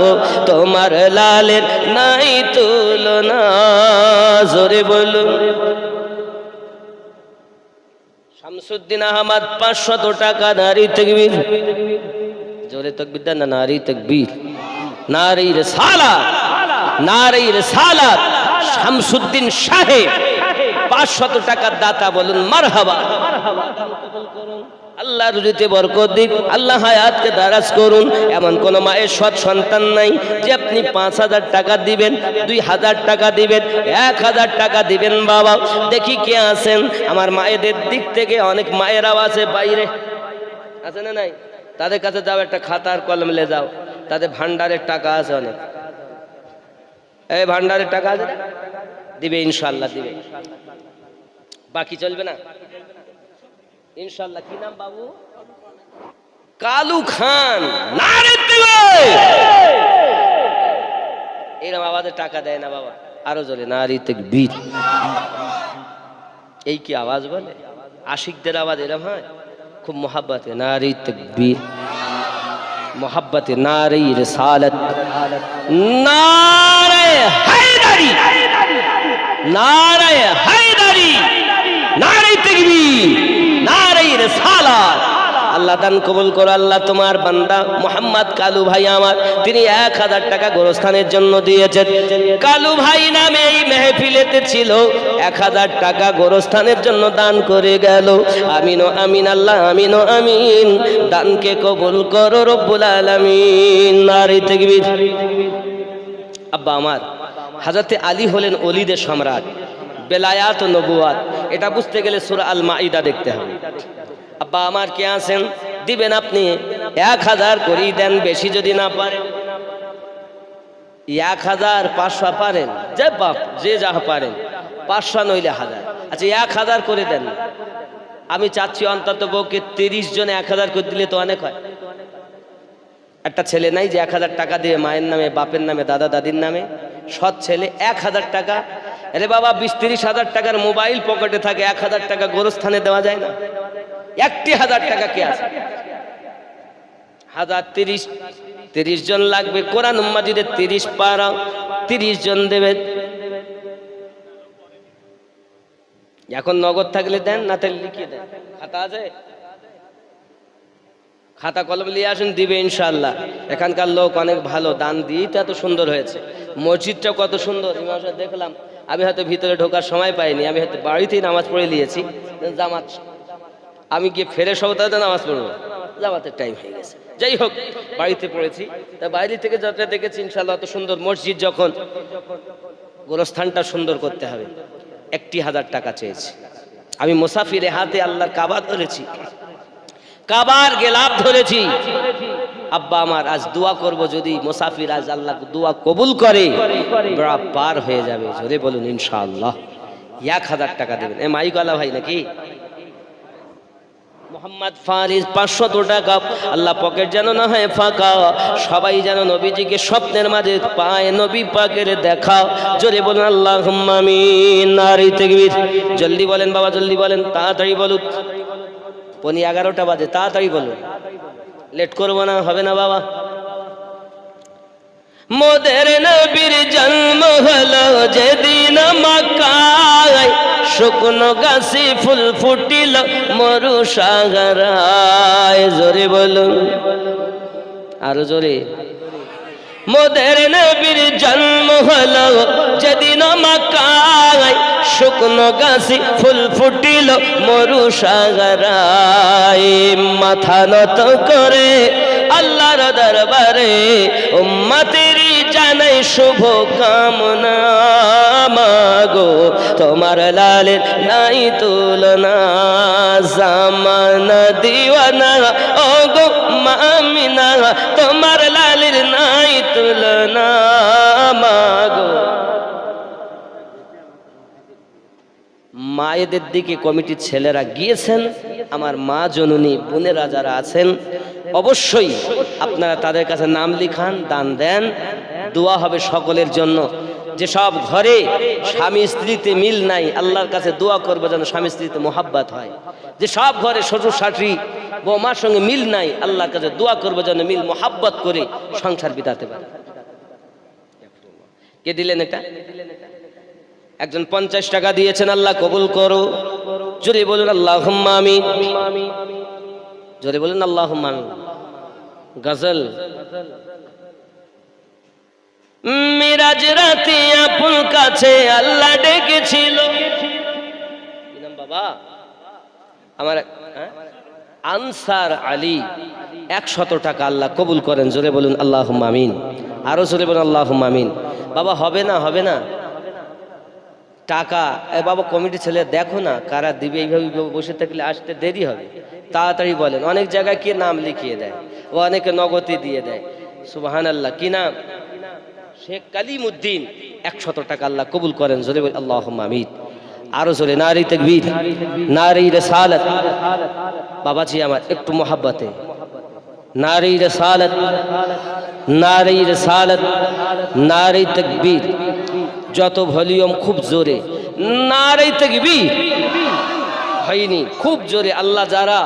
তোমার লালের নাই তুলনা। জোরে বলুন। শামসুদ্দিন আহমদ 500 টাকা। নারী তাকবীর, জোরে তাকবীর দেন না, নারী তাকবীর, নারী রিসালাত, নারী রিসালাত শামসুদ্দিন সাহেব 500 টাকার দাতা। বলুন মারহাবা। আল্লাহ রুজিতে বরকত দিন, আল্লাহ হায়াতকে দারাজ করুন। এমন কোন মায়ের সৎ সন্তান নাই যে আপনি 5,000 টাকা দিবেন, 2,000 টাকা দিবেন, 1,000 টাকা দিবেন। বাবা দেখি কে আছেন আমার মায়েদের দিক থেকে? অনেক মায়েরাও আছে বাইরে, আছে না নাই? তাদের কাছে যাও, একটা খাতার কলম লে যাও, তাদের ভান্ডারের টাকা আছে অনেক। এই ভান্ডারের টাকা আছে, দিবে ইনশাআল্লাহ, দিবে, বাকি চলবে না ইনশাআল্লাহ। কি নাম বাবু? কালু খান। নারে দিবে, এরকম আওয়াজে টাকা দেয় না বাবা, আরো জোরে নারী তাকবীর। এই কি আওয়াজ বলে? আশিকদের আওয়াজ এরকম হয়, খুব মোহাব্বতে নারী তাকবীর, মোহাব্বতে নারী রিসালাত, নারে হায়দারি, নারে হায়দারি, নারে তাকবীর, নারে রিসালাত। আল্লাহ দান কবুল করো। আল্লাহ তোমার বান্দা মোহাম্মদ কালু ভাই আমার, তিনি 1,000 টাকা গোরস্থানের জন্য দিয়েছেন। কালু ভাই নামে এই মেহফিলেতে ছিল, 1,000 টাকা গোরস্থানের জন্য দান করে গেল। আমিন ও আমিন, আল্লাহ আমিন ও আমিন। দানকে কবুল করো রব্বুল আলামিন। নারে তাকবীর। আব্বা আমার, হযরতে আলী হলেন ওলিদের সম্রাট, বেলায়াত ও নবুয়াত। এটা বুঝতে গেলে সূরা আল মাইদা দেখতে হবে। আব্বা আমার কে আছেন? দিবেন আপনি 1,000 করেই দেন, বেশি যদি না পারেন 1,000, 500 পারেন, যে বাপ যে যা পারেন, 500 নইলে 1000। আচ্ছা 1,000 করে দেন। আমি চাচ্ছি অন্তত বউকে 30 জনে 1,000 করে দিলে তো অনেক হয়। একটা ছেলে নাই যে 1,000 টাকা দিয়ে মায়ের নামে, বাপের নামে, দাদা দাদির নামে সৎ ছেলে 1000 টাকা। আরে বাবা 20-30 হাজার টাকার মোবাইল পকেটে থাকে, 1000 টাকা গোরস্থানে দেওয়া যায় না? 1000 টাকা কে আছে? 30 জন লাগবে, কোরআন মাজিদে 30 পারা 30 জন দেবে। এখন নগদ থাকলে দেন, না তাহলে লিখিয়ে দেন। খাতা আছে? খাতা কলম নিয়ে আসুন, দিবে ইনশাআল্লাহ। এখানকার লোক অনেক ভালো, দান দিয়ে তো এত সুন্দর হয়েছে। মসজিদটা কত সুন্দর, ইমাম সাহেব দেখলাম। আমি হয়তো ভিতরে ঢোকার সময় পাইনি, আমি হয়তো বাড়িতেই নামাজ পড়ে নিয়েছি। জামাত আমি গিয়ে ফেরে সবটাতে নামাজ পড়বো, জামাতের টাইম হয়ে গেছে। যাই হোক, বাড়িতে পড়েছি। তা বাইরে থেকে যতটা দেখেছি ইনশাআল্লাহ অত সুন্দর মসজিদ, যখন গোরস্থানটা সুন্দর করতে হবে। 1000 টাকা চেয়েছি। আমি মুসাফিরে হাতে আল্লাহর কাবা ধরেছি, কাবার গেলাপ ধরেছি। আব্বা আমার আজ দোয়া করব, যদি মুসাফির আজ আল্লাহ দোয়া কবুল করে বড় পার হয়ে যাবে। জোরে বলুন ইনশাআল্লাহ। 1000 টাকা দেবেন। এ মাইকওয়ালা ভাই নাকি? মোহাম্মদ ফারিস 500 টাকা। আল্লাহ পকেট যেন না হয় ফাঁকা, সবাই যেন নবীজিকে স্বপ্নের মাঝে পায়, নবী পাকের দেখা। জোরে বলুন আল্লাহুম্মা আমিন। নারে তাকবীর। জলদি বলেন বাবা, জলদি বলেন, তাড়াতাড়ি বলুন। 11:15 বাজে, তাড়াতাড়ি বলুন, লেট করবো না, হবে না বাবা। মোদের নবীর জন্ম হলো যেদিন মক্কায়, শুকনো গাছে ফুল ফুটিল মরু সাগরায়। জোরে বলুন, আরো জোরে। মোদের নবীর জন্ম হলো যেদিন মক্কায়, শুকনো গাছে ফুল ফুটিল মরু সাগরায়। মাথা নত করে আল্লাহর দরবারে উম্মতেরই জানাই শুভ কামনা। মাগো তোমার লালের নাই তুলনা, জামানা দিওয়ানা ও গো মামিনা, তোমার লালের নাই তুলনা। মাগো মায়েদের দিকে কমিটির ছেলেরা গিয়েছেন। আমার মা জননী বোনেরা যারা আছেন, অবশ্যই আপনারা তাদের কাছে নাম লিখান, দান দেন, দোয়া হবে সকলের জন্য। যে সব ঘরে স্বামী স্ত্রীতে মিল নাই, আল্লাহর কাছে দোয়া করবে যেন স্বামী স্ত্রীতে মোহাব্বত হয়। যে সব ঘরে শ্বশুর শাশুড়ি বৌমার সঙ্গে মিল নাই, আল্লাহর কাছে দোয়া করবে যেন মিল মোহাব্বত করে সংসার বিতাতে পারে। কে দিলেন এটা? একজন 50 টাকা দিয়েছেন, আল্লাহ কবুল করো। জোরে বলুন আল্লাহুম্মা আমিন। জোরে বলুন আল্লাহুম্মা আমিন। গজল। মিরাজ রাতে আপন কাছে আল্লাহ ডেকেছিল। কি নাম বাবা আমার? আনসার আলী। 100 টাকা আল্লাহ কবুল করেন। জোরে বলুন আল্লাহুম্মা আমিন। আরো জোরে বলুন আল্লাহুম্মা আমিন। বাবা হবে না, হবে না টাকা। বাবা কমিটি ছেলে দেখো না কারা দিবে, এইভাবে বসে থাকলে আসতে দেরি হবে, তাড়াতাড়ি বলেন। অনেক জায়গায় কি নাম লিখিয়ে দেয়, ও অনেকে নগদে দিয়ে দেয়। সুবহানাল্লাহ। কি নাম? শেখ কালিমউদ্দিন। 100 টাকা আল্লাহ কবুল করেন। জোরে বল আল্লাহুম্মা আমিন। আরো জোরে নারে তাকবীর, নারে রিসালাত। বাবাজি আমার একটু মোহাব্বতে নারে রিসালাত, নারে রিসালাত, নারে তাকবীর। যত ভলিউম খুব জোরে নারে তাকবীর। হয়নি, খুব জোরে। আল্লাহ যারা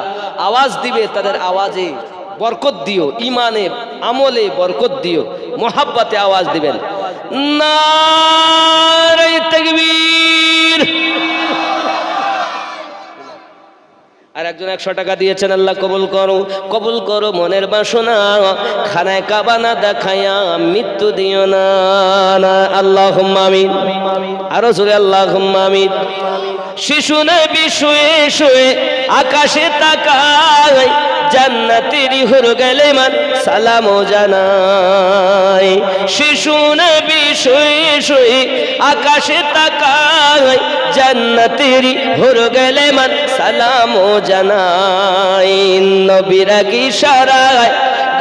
আওয়াজ দিবে তাদের আওয়াজে বরকত দিও, ইমানে আমলে বরকত দিও, মোহাব্বতে আওয়াজ দিবেন। নারে তাকবীর। আর একজন 100 টাকা দিয়েছেন, আল্লাহ কবুল করো, কবুল করো মনের বাসনা। খানায় কাবা না দেখায়া মৃত্যু দিও না। আল্লাহুম্মা আমিন। আরো জোরে আল্লাহুম্মা আমিন। শিশু নবী শুয়ে শুয়ে আকাশে তাকায়, জান্নাতেরই হুর গেলেমান সালাম জানায়। শিশু নবী শুয়ে শুয়ে আকাশে তাকায়, জান্নাতেরই হুর গেলেমান সালাম জানায়। নবীর ইশারায়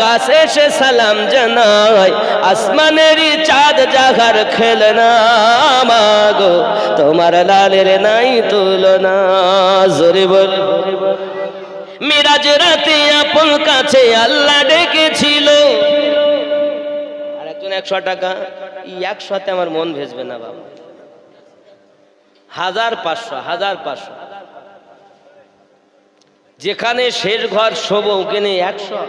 গাছে সে সালাম জানায়, আসমানেরই চাঁদ জাগার খেলনা। মাগো তোমার লালের নাই তুলনা। জোরে বল। মিরাজ রাতে আপন কাছে আল্লাহ ডেকেছিল। আর একজন 100 টাকা একশোতে আমার মন ভেসবে না বাবা। 1500 1500 যেখানে শেষ ঘর শোবো ওখানে 100,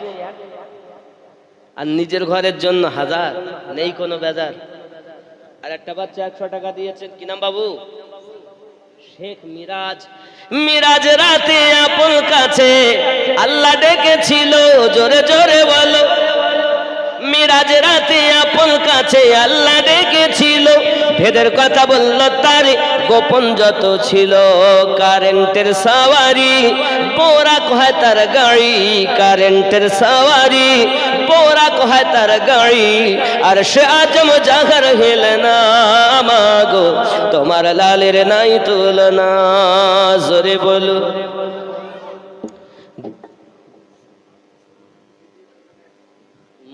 আর নিজের ঘরের জন্য 1000, নেই কোনো বেজার। আর একটা বাচ্চা 100 টাকা দিয়েছেন, কি নাম বাবু? শেখ মিরাজ। মিরাজ রাতে আপন কাছে আল্লাহ ডেকেছিল, জোরে জোরে বলো। মিরাজ রাতে আপন কাছে আল্লাহ ডেকেছিল, ভেদের কথা বলল তার গোপন যত ছিল। কারেন্টের সাওয়ারি পোরা কয় তার গাড়ি, কারেন্টের সাওয়ারি পোরা কয় তার গাড়ি। আর সে আজম জাগার হেলে না মাগো, তোমার লালের নাই তুলনা, জোরে বলো।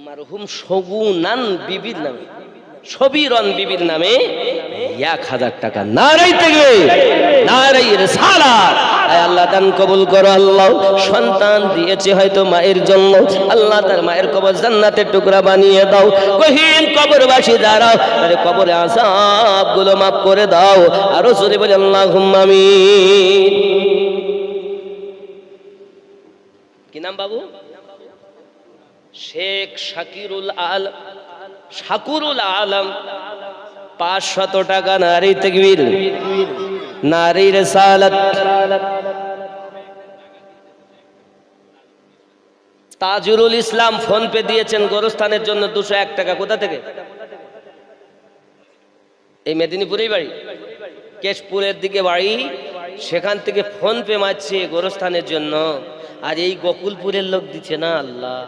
মারহুম সগুনান বিবির নামে, সবিরন বিবির নামে 1000 টাকা। নারাই থেকে নারাই রিসালাত। আল্লাহ দান কবুল করো আল্লাহ। সন্তান দিয়েছে হয়তো মায়ের জন্য, আল্লাহ তার মায়ের কবর জান্নাতের টুকরা বানিয়ে দাও। কহিন কবরবাসী দাঁড়াও, আরে কবরে আযাব গুলো মাফ করে দাও। আরো জোরে বলে আল্লাহুম্মা আমিন। কি নাম বাবু? শেখ শাকিরুল আলম, শাকুরুল আলম। 500 টাকা। নারী তাকবীর, নারী রিসালাত। তাজুরুল ইসলাম ফোন পে দিয়েছেন গোরস্থানের জন্য 201 টাকা। কোথা থেকে? এই মেদিনীপুরেই বাড়ি, কেশপুরের দিকে বাড়ি, সেখান থেকে ফোন পে মারছে গোরস্থানের জন্য। আর এই গোকুলপুরের লোক দিচ্ছে না। আল্লাহ,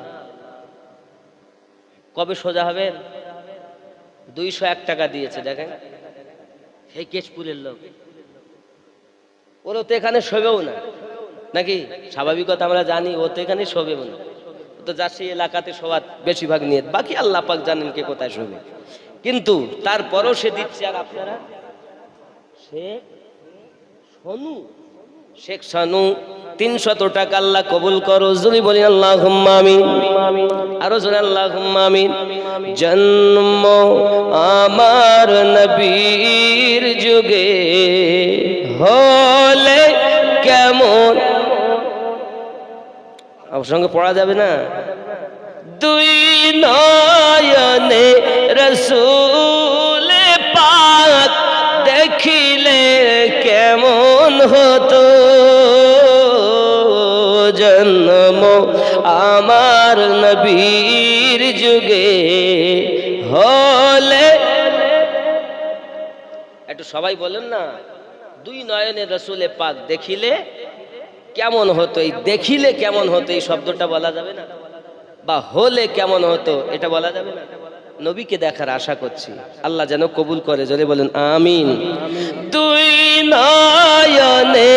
কবে সোজা হবেন? 201 টাকা দিয়েছে। দেখেন এই কেশপুরের লোক, ওরা তো এখানে শোবেও না নাকি? স্বাভাবিক কথা আমরা জানি, ও তো এখানে শোবেও না। ও তো যাচ্ছে এলাকাতে শোয়ার বেশিরভাগ নিয়ে, বাকি আল্লাহ পাক জানেন কে কোথায় শোবে। কিন্তু তারপরও সে দিচ্ছে। আর আপনারা শেখ সনু, শেখ সানু 300 টাকা। আল্লাহ কবুল করো, যদি বলি আল্লাহুম্মা আমিন। আরো জোরে আল্লাহুম্মা আমিন। জন্ম আমার নবীর যুগে হলে কেমন, আমার সঙ্গে পড়া যাবে না? দুই নয়নে রাসূল পাক দেখিলে কেমন হতো, জন্ম আমার নবীর যুগে হলে। একটু সবাই বলেন না, দুই নয়নে রাসূলে পাক দেখিলে কেমন হতো। এই দেখিলে কেমন হতো এই শব্দটা বলা যাবে না? বা হলে কেমন হতো এটা বলা যাবে না? নবীকে দেখার আশা করছি, আল্লাহ যেন কবুল করে। জোরে বলেন আমিন। দুই নয়নে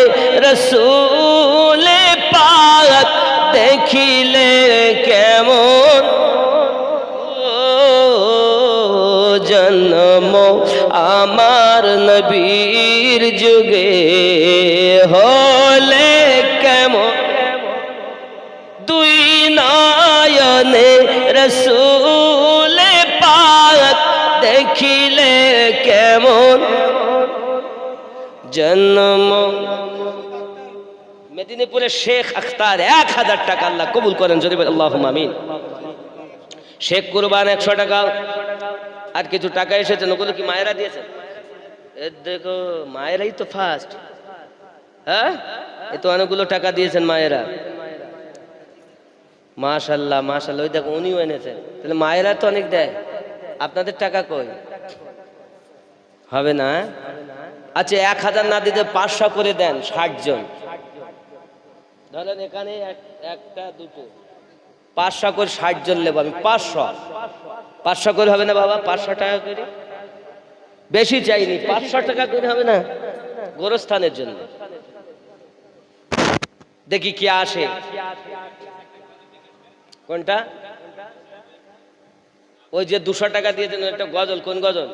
রাসূলে পাক দেখিলে কেমন, জন্ম আমার নবীর যুগে হলে কেমন। দুই নয়নে রাসূলে পাক দেখিলে কেমন, জন্ম। মেদিনীপুরের শেখ আখতার 1000 টাকা। আল্লাহ কবুল করেন, যদি আল্লাহুম্মা আমিন। শেখ কুরবান 100 টাকা। আর কিছু টাকা এসেছেন, ওগুলো কি মায়েরা দিয়েছেন? দেখো মায়েরাই তো ফার্স্ট। হ্যাঁ, এ তো অনেকগুলো টাকা দিয়েছেন মায়েরা। মাশাআল্লাহ মাশাআল্লাহ। ওই দেখো উনিও এনেছেন। তাহলে মায়েরা তো অনেক দেয়। আপনাদের টাকা কই? হবে না? আচ্ছা 1000 না দিতে 500 করে দেন। 60 জন ধরেন, এখানে একটা দুটো 500 করে 60 জন নেব আমি। 500 করে হবে না বাবা? 500 টাকা করে, বেশি চাইনি। 500 টাকা করে হবে না গোরস্থানের জন্য? দেখি কি আসে। কোনটা? ওই যে 200 টাকা দিয়েছেন একটা গজল। কোন গজল?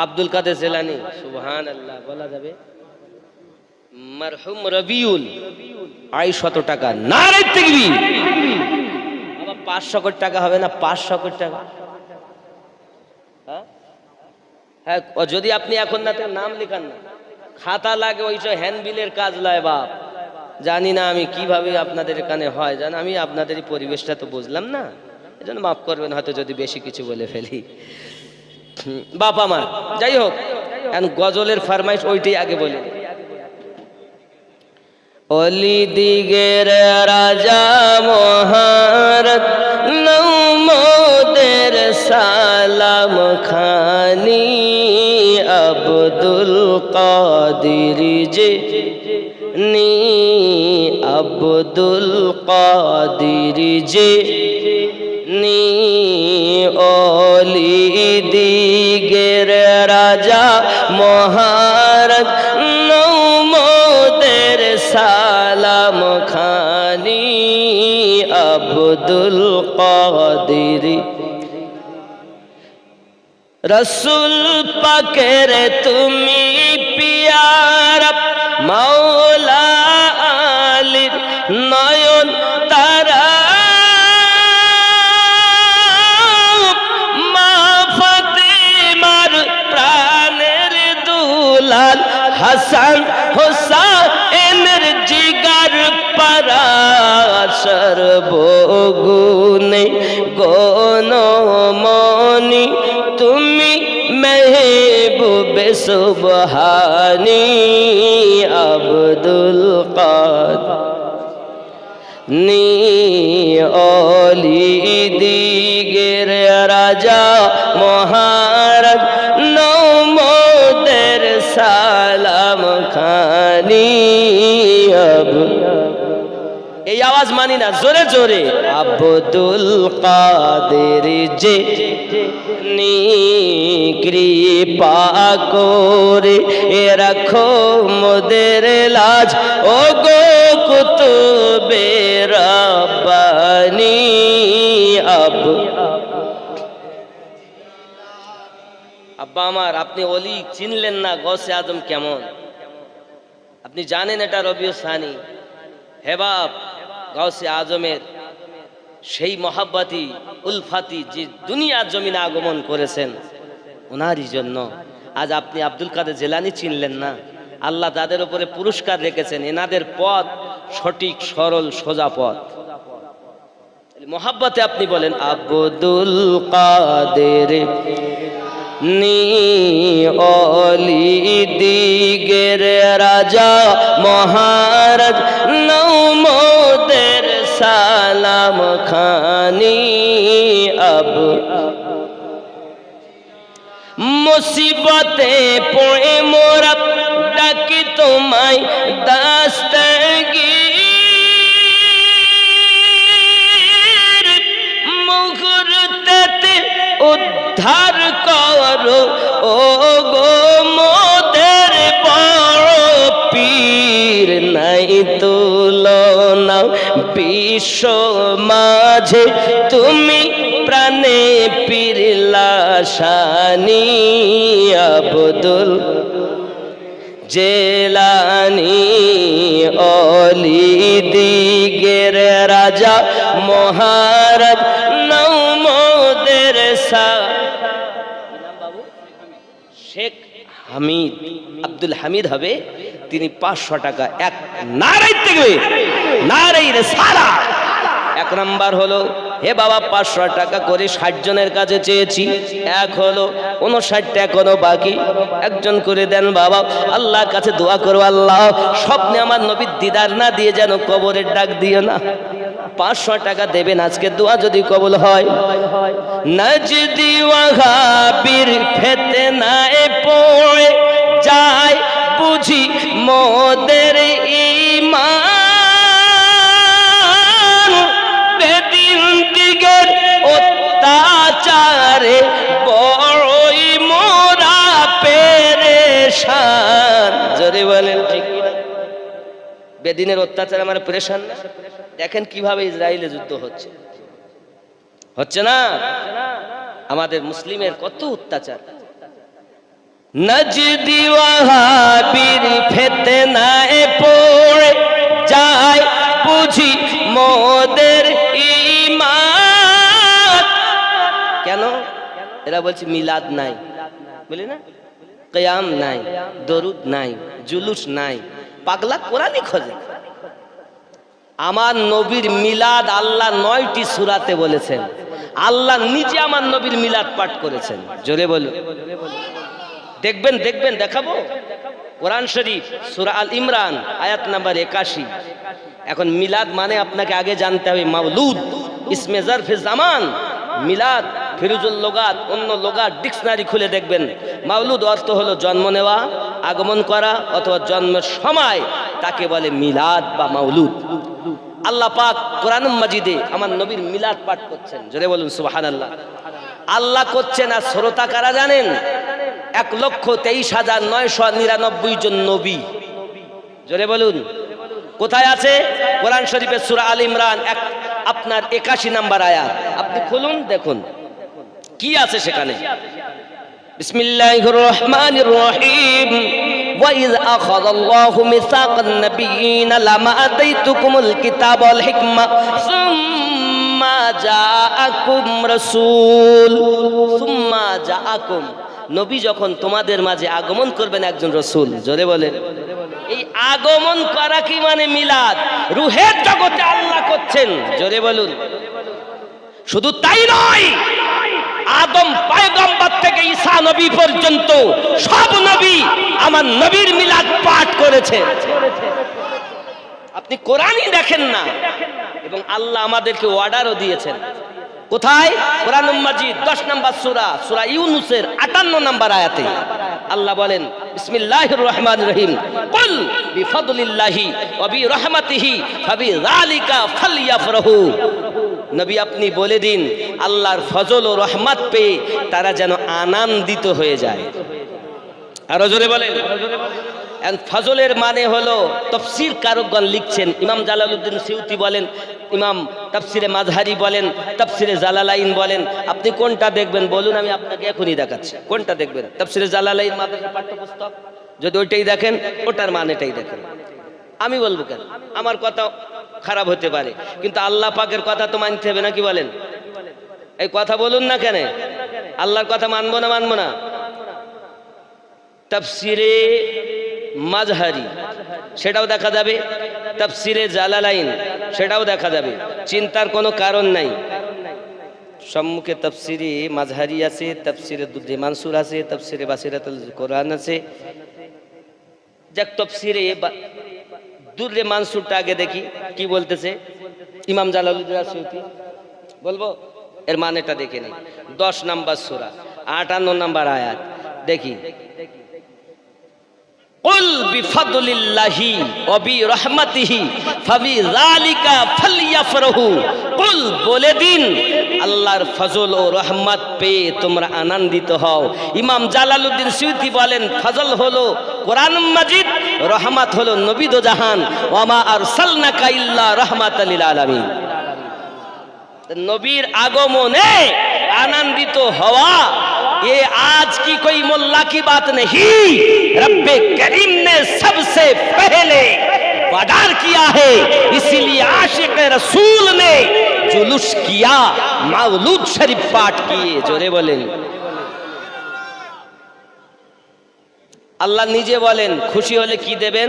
আব্দুল কাদের জিলানী। সুবহানাল্লাহ, বলা যাবে? মারহুম রবিউল 250 টাকা। নারে তাকবীর। বাবা 500 কোটি টাকা হবে না? 500 কোটি টাকা হ্যাঁ, যদি আপনি এখন না নাম লেখান না, খাতা লাগে, ওইসব হ্যান্ডবিলের কাজ লয় বাপ। জানি না আমি কিভাবে আপনাদের এখানে হয়, জান আমি আপনাদের এই পরিবেশটা তো বুঝলাম না, এই জন্য মাফ করবেন হয়তো যদি বেশি কিছু বলে ফেলি। বাপ আমার, যাই হোক, এখন গজলের ফরমাইশ ওইটাই আগে বলি। অলি দিগের রাজা মহারত নৌমদের সালাম খানি আব্দুল কাদির যে নি আব্দুল কাদির যে নি অলি দিগের রাজা মহারত নৌমদের সালাম খানি আব্দুল কাদির রসুল পাকের তুমি পিয়ার মাওলা আলীর নয়ন তারা মা ফাতিমার প্রাণের দুলাল হাসান হোসেনের জিগার পারা সর্বগুণে গণমনি তুমি মেহবুবে সুবহানি আব্দুল কাদের নি অলি দিগের রাজা মহারাজ নৌমদের সালাম খানি এই আওয়াজ মানি না, জোরে জোরে আব্দুল কাদের যে নি কৃপা করে রাখো মোদের লাজ ও গো কুতুবে রাব্বানি আব্বা আমার, আপনি অলি চিনলেন না, গৌসে আজম কেমন আপনি জানেন, এটা রবিউল সানি। হে বাপ, গৌসে আজমের সেই মহাব্বতি উলফাতি যে দুনিয়ার জমিনে আগমন করেছেন, ওনারই জন্য আজ আপনি আব্দুল কাদের জিলানী চিনলেন না। আল্লাহ তাদের উপরে পুরস্কার রেখেছেন, এনাদের পথ সঠিক সরল সোজা পথ। মহাব্বতে আপনি বলেন আব্দুল কাদের নি অলি দিগের রাজা মহারাজ নৌমদের সালাম খানি আব মুসিবতে পড়ে মোরা ডাকি তোমায় দাস্তাগীর মুহূর্তে উদ্ধার করো ও গো মোদের বড় পীর নাই তুলনা বিশ্ব মাঝে তুমি প্রাণে পীর লাশানি আব্দুল জেলানি অলি দিগের রাজা মহারাজ নৌমদের শেখ হামিদ আব্দুল হামিদ হবে, তিনি 500 টাকা এক নারাই থেকে নারাই রে সারা। এক নাম্বার হলো, হে বাবা 500 টাকা করে 60 জনের কাছে চেয়েছি, এক হলো, 59 এখনো বাকি, একজন করে দেন বাবা। আল্লাহর কাছে দোয়া করো, আল্লাহ স্বপ্নে আমার নবীর দিদার না দিয়ে যেন কবরের ডাক দিও না। 500 টাকা দেবেন, আজকে দোয়া যদি কবুল হয়। নজদি ওয়াহাবির ফিতনায় পড়ে যায় বুঝি মোদের ঈমান, বেদিন দিগের অত্যাচারে বড়ই মোরা পেরেশান। জোরে বলেন ঠিক কিনা? বেদিনের অত্যাচারে আমরা পেরেশান না? দেখেন কিভাবে ইসরায়েলে যুদ্ধ হচ্ছে, হচ্ছে না? আমাদের মুসলিমের কত অত্যাচার। নজদি ওয়াহাবির ফিতনায় পড়ে যায় বুঝি মোদের ঈমান। কেন? এরা বলছে মিলাদ নাই, বলি না, কিয়াম নাই, দরুদ নাই, জুলুস নাই, পাগলা কোরআনই খোঁজে। আমার নবীর মিলাদ আল্লাহ 9টি সূরাতে বলেছেন। আল্লাহ নিজে আমার নবীর মিলাদ পাঠ করেছেন। জোরে বলো। দেখবেন দেখবেন, দেখাবো কোরআন শরীফ সূরা আল ইমরান আয়াত নাম্বার 81। এখন মিলাদ মানে আপনাকে আগে জানতে হবে মাওলুদ ইসমে জারফে জামান। মিলাদ ফিরুজুল লুগাত, অন্য লুগাত ডিকশনারি খুলে দেখবেন, মাওলুদ অর্থ হলো জন্ম নেওয়া, আগমন করা অথবা জন্মের সময়, তাকে বলে মিলাদ বা মাওলুদ। আল্লাহ পাক কোরআন মাজিদে আমার নবীর মিলাদ পাঠ করছেন। জোরে বলুন সুবহানাল্লাহ। আল্লাহ করছেন আর শ্রোতা কারা জানেন? 1,23,999 জন নবী। জোরে বলুন কোথায় আছে? কোরআন শরীফের সূরা আল ইমরান আপনার 81 নাম্বার আয়াত। আপনি খুলুন দেখুন কি আছে সেখানে। বিসমিল্লাহির রহমানির রহিম। وَإِذْ أَخَذَ اللَّهُ مِيثَاقَ النَّبِيِّينَ لَمَا آتَيْتُكُمُ الْكِتَابَ وَالْحِكْمَةَ ثُمَّ جَاءَكُمْ رَسُولٌ ثُمَّ جَاءَكُمْ। নবী যখন তোমাদের মাঝে আগমন করবেন একজন রাসূল। জোরে বলেন। এই আগমন করা কি মানে মিলাদ, রূহের জগতে আল্লাহ করছেন। জোরে বলুন। শুধু তাই নয়, আদম পয়গম্বর থেকে ঈসা নবী পর্যন্ত সব নবী আমার নবীর মিলাদ পাঠ করেছেন। আপনি কোরআনই দেখেন না, এবং আল্লাহ আমাদেরকে অর্ডারও দিয়েছেন। কোথায়? কোরআন মাজিদ 10 নম্বর সূরা, সূরা ইউনূসের 58 নম্বর আয়াতে আল্লাহ বলেন, বিসমিল্লাহির রহমানির রহিম। কুল বিফাদলিল্লাহি ওয়া বিরহমাতিহি ফাবিযালিকা ফালইফরাহু। নবী আপনি বলে দিন, আল্লাহর ফজল ও রহমত পেয়ে তারা যেন আনন্দিত হয়ে যায়। আরো জোরে বলেন। ফজলের মানে হলো, তাফসীর কারকগণ লিখছেন, ইমাম জালালউদ্দিন সিউতি বলেন, ইমাম তাফসিরে মাযহারি বলেন, তাফসিরে জালালাইন বলেন। আপনি কোনটা দেখবেন বলুন, আমি আপনাকে এখনই দেখাচ্ছি। কোনটা দেখবেন? তাফসিরে জালালাইন মাদ্রাসা পাঠ্যপুস্তক, যদি ওইটাই দেখেন ওটার মানেটাই দেখেন। আমি বলবো কেন? আমার কথা খারাপ হতে পারে, কিন্তু আল্লাহ পাকের কথা তো মানতে হবে নাকি বলেন? এই কথা বলুন না কেন? আল্লাহর কথা মানবো না মানবো না? তাফসিরে মাযহারি সেটাও দেখা যাবে, তাফসিরে জালালাইন সেটাও দেখা যাবে, চিন্তার কোনো কারণ নাই। সম্মুখে তাফসিরে মাযহারি আছে, তাফসিরে দুররে মানসুর আছে, তাফসিরে বাসিরাতুল কোরআন আছে। যাক, তাফসিরে দুররে মানসুরটা আগে দেখি কি বলতেছে ইমাম জালালউদ্দিন সিউতি। বলবো এর মানেটা দেখে নেই। 10 নম্বর সূরা 58 নম্বর আয়াত দেখি। কুল বিফাদলিল্লাহি ওয়া বিরহমাতিহি ফাবিযালিকা ফালইফরাহু। কুল বলে দিন, আল্লাহর ফজল ও রহমত পেয়ে তোমরা আনন্দিত হও। ইমাম জালালউদ্দিন সিউতি বলেন, ফজল হলো কোরআন মাজিদ, রহমত হলো নবী দো জাহান, ওয়া মা আরসালনাকা ইল্লা রাহমাতাল লিল আলামিন। নবীর আগমনে आनंदित हवा ये आज की कोई मुल्ला की बात नहीं, रब्बे करीम ने सबसे पहले वादार किया है, इसीलिए आशिक रसूल ने जुलूस किया, मौलूद शरीफ पाठ किए। जोरे बोलें আল্লাহ নিজে বলেন খুশি হলে কি দেবেন,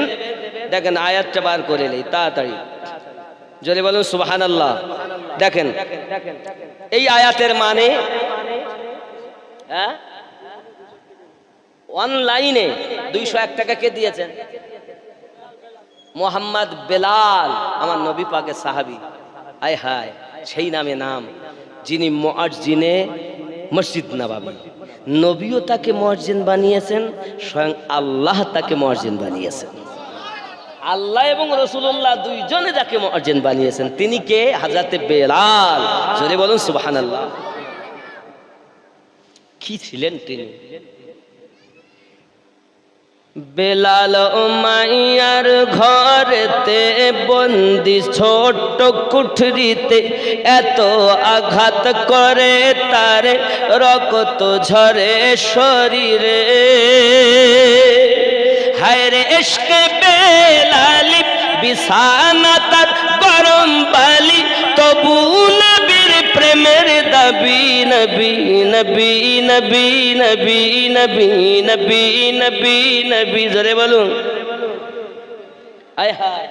দেখেন আয়াতটা বার করে নেই তাড়াতাড়ি, জোরে বলুন সুবহানাল্লাহ। দেখেন এই আয়াতের মানে হ্যাঁ, অনলাইনে 201 টাকা কে দিয়েছেন? মোহাম্মদ বেলাল, আমার নবী পাকের সাহাবী। আয় হায়, সেই নামে নাম, যিনি মুয়াজ্জিনে মসজিদ নববী। নবীও তাকে মুয়াজ্জিন বানিয়েছেন, স্বয়ং আল্লাহ তাকে মুয়াজ্জিন বানিয়েছেন। আল্লাহ এবং রাসূলুল্লাহ দুইজনে যাকে মুয়াজ্জিন বানিয়েছেন তিনি কে? হযরতে বেলাল। জোরে বলুন সুবহানাল্লাহ। কি ছিলেন তিনি? বেলাল মাইয়ার ঘরেতে বন্দি ছোট্ট কুঠরিতে, এত আঘাত করে তার রক্ত ঝরে শরীরে। হায় রে ইশকে বেলালি, বিছানা তার গরম বালি, তবু নবীর প্রেমের দাবি নবী নবী নবী নবী নবী নবী নবী নবী জোরে বলুন। আয় হায়,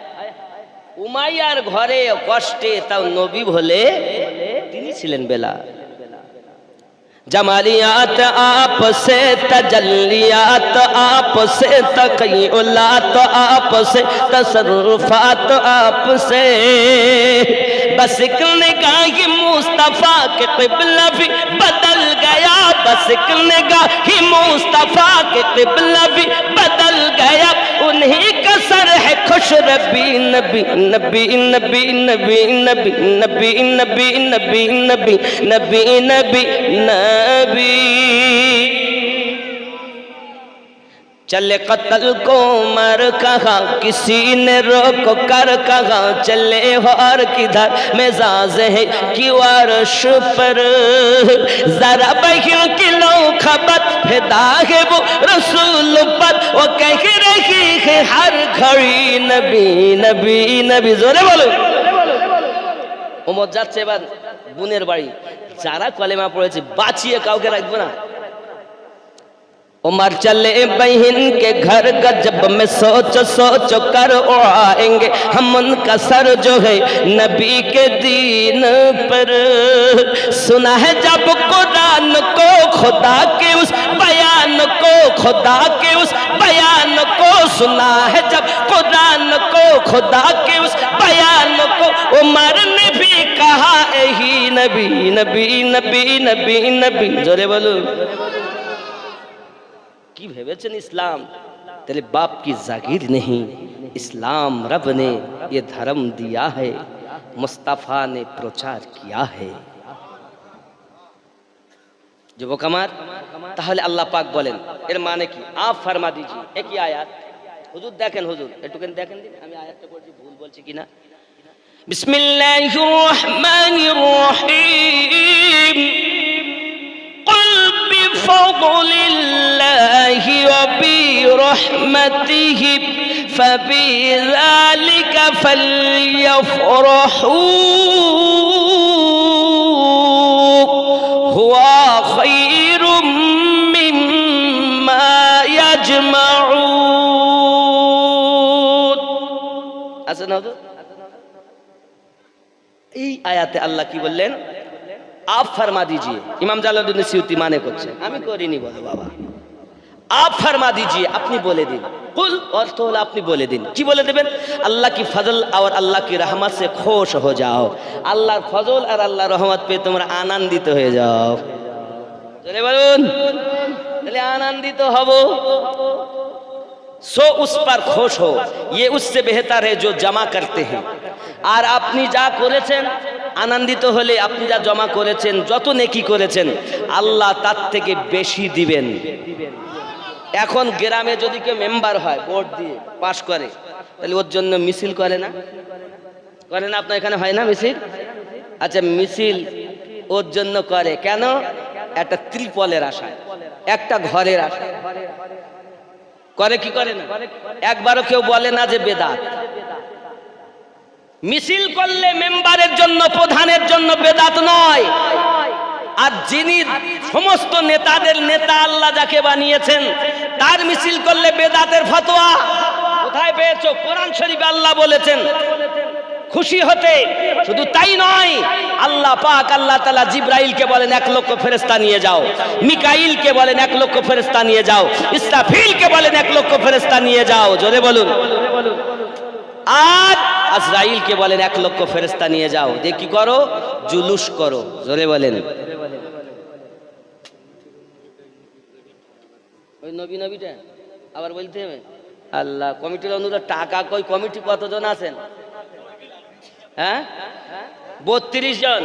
উমাইয়ার ঘরে কষ্টে তাও নবী বলে তিনি ছিলেন বেলাল। जमालियात आप से तजल्लियात आप से तक़य्युलात आप से तसर्रुफात आप से बस एक निगाह मुस्तफ़ा के क़िबला भी बदल गया बस एक निगाह मुस्तफ़ा के क़िबला भी बदल गया उन्हीं का सर है खुश रबी नबी नबी नबी नबी नबी नबी नबी नबी नबी नबी नबी नबी चले कत्ल को मर कहा किसी ने रोक कर कहा चले और किधर मिजाज है कि वारश पर जरा बहियों की लो खबर फिदा है वो रसूल पर वो कह रही है हर घड़ी नबी नबी नबी जोरे बोलो। ওমর যাচ্ছে এবার বোনের বাড়ি, যারা কলেমা পড়েছে বাঁচিয়ে কাউকে রাখবো না। उमर चले बहन के घर गजब में सोच सोच कर उड़ाएंगे हम उनका सर जो है नबी के दीन पर। सुना है जब कुरान को खुदा के उस बयान को खुदा के उस बयान को सुना है जब कुरान को खुदा के उस बयान को उमर ने भी कहा यही नबी नबी नबी नबी नबी जोरे बोलो। की भेवेचन इस्लाम तेरे बाप की जागीर नहीं, इस्लाम रब ने ये धर्म दिया है, मुस्तफ़ा ने प्रचार किया है। যুবক আমার, তাহলে আল্লাহ পাক বলেন এর মানে কি? আপ ফরমা দीजिए। একই আয়াত হুজুর দেখেন, হুজুর একটুখানি দেখেন দিন আমি আয়াতটা পড়ছি ভুল বলছি কিনা। বিসমিল্লাহির রহমানির রহিম قل بفضل الله وبرحمته فبذلك فليفرحوا هو خير مما يجمعون। আসেন হুজুর, এই আয়াতে আল্লাহ কি বললেন? आप फरमा दीजिए। इमाम জালালউদ্দিন সিউতি মানে করছে, আমি করিনি বলো বাবা। आप फरमा दीजिए, আপনি বলে দিন। कुल অর্থ হলো আপনি বলে দিন। কি বলে দেবেন? আল্লাহ की फजल और अल्लाह की रहमत से खुश हो जाओ। আল্লাহর ফজল আর আল্লাহর রহমত পেয়ে তোমরা আনন্দিত হয়ে যাও। জোরে বলুন, তাহলে আনন্দিত হব। सो उस पर खुश हो, ये उससे बेहतर है जो जमा करते हैं। আর আপনি যা করেছেন আনন্দিত হলে আপনি যা জমা করেছেন, যত নেকি করেছেন আল্লাহ তার থেকে বেশি দিবেন। এখন গ্রামে যদি কেউ মেম্বার হয় ভোট দিয়ে পাস করে, তাহলে ওর জন্য মিছিল করে না? করে না? আপনার এখানে হয় না মিছিল? আচ্ছা, মিছিল ওর জন্য করে কেন? একটা ত্রিপলের আশায়, একটা ঘরের আশায় করে। কি করে না? একবারও কেউ বলে না যে বেদাত। মিছিল করলে মেম্বারের জন্য, প্রধানের জন্য বেদাত নয়। আর যিনি সমস্ত নেতাদের নেতা আল্লাহ যাকে বানিয়েছেন তার মিছিল করলে বেদাতের ফতোয়া কোথায় পেয়েছো? কোরআন শরীফে আল্লাহ বলেছেন খুশি হতে। শুধু তাই নয়, আল্লাহ পাক আল্লাহ তাআলা জিবরাইলকে বলেন 1 লক্ষ ফেরেশতা নিয়ে যাও, মিকাইলকে বলেন 1 লক্ষ ফেরেশতা নিয়ে যাও, ইসরাফিলকে বলেন 1 লক্ষ ফেরেশতা নিয়ে যাও। জোরে বলুন। আর আজরাইলকে বলেন 1 লক্ষ ফেরেশতা নিয়ে যাও, দিয়ে কি করো? জুলুস করো। জোরে বলেন। ওই নবী নবীটা আবার বলতে হবে আল্লাহ। কমিটির অনুযায়ী টাকা কই? কমিটি কতজন আছেন? হ্যাঁ, 32 জন।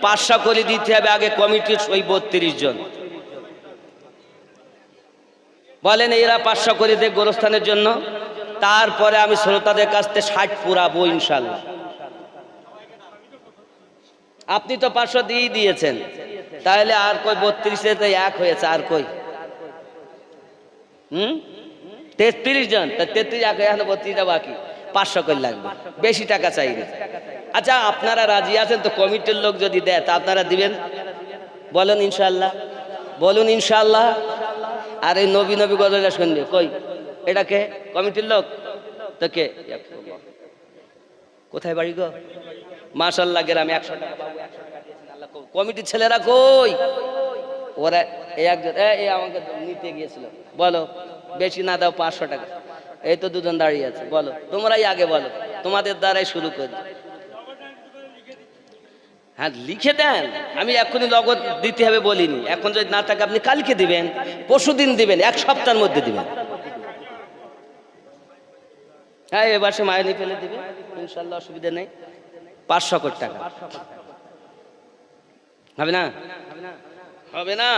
500 করে দিতে হবে আগে কমিটির ওই 32 জন। বলেন এরা 500 করে দেয় গোরস্থানের জন্য। তারপরে আমি শ্রোতাদের কাছ থেকে 60 পুরাবো ইনশাল্লাহ। আপনি তো 500 দিয়ে দিয়েছেন, তাহলে আর কই 32-এ তো 1 হয়েছে, আর কই 33 জন। তা 33 এখন 32টা বাকি, 500 করে লাগবে। বেশি টাকা চাই না। আচ্ছা আপনারা রাজি আছেন তো? কমিটির লোক যদি দেয় তা আপনারা দিবেন? বলেন ইনশাআল্লাহ, বলুন ইনশাআল্লাহ। আর এই নবী নবী গজলটা শুনবে কই? এটাকে কমিটির লোক তো কে? কোথায় বাড়ি গো? মাশাআল্লাহ, গ্রামে 100 টাকা বাবু 100 টাকা দিয়েছেন, আল্লাহ কমিটির ছেলেরা কই? ওরা এই একজন এই আমাকে নিতে গিয়েছিল, বলো বেশি না দাও 500 টাকা। এই তো দুজন দাঁড়িয়ে আছে, বলো তোমরাই আগে বলো, তোমাদের দ্বারাই শুরু করি। হ্যাঁ লিখে দেন, আমি এখনই নগদ দিতে হবে বলিনি। এখন যদি না থাকে আপনি কালকে দিবেন, পরশুদিন দিবেন, 1 সপ্তাহের মধ্যে দিবেন। হ্যাঁ এবার সে মায়নি ফেলে দিবে ইনশাআল্লাহ, অসুবিধা নেই। 500 কোটি টাকা হবে না? হবে না?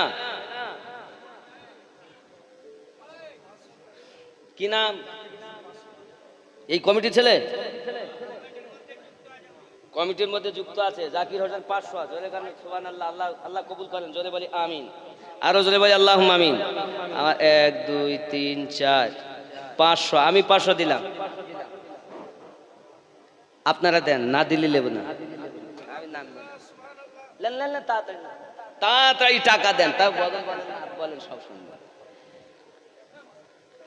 কি নাম এই কমিটির ছেলে? কমিটির মধ্যে যুক্ত আছে জাকির হোসেন 500 আছে। জোরে গান সুবহানাল্লাহ, আল্লাহ আল্লাহ কবুল করেন। জোরে বলি আমিন, আরো জোরে বলি আল্লাহুম্মা আমিন। আমার 1 2 3 4 500, আমি 500 দিলাম, আপনারা দেন, না দিলে নেব না। আমি নাম লেন লেন লেন, তাড়াতাড়ি তাড়াতাড়ি টাকা দেন, তা বলেন সব শুনবেন।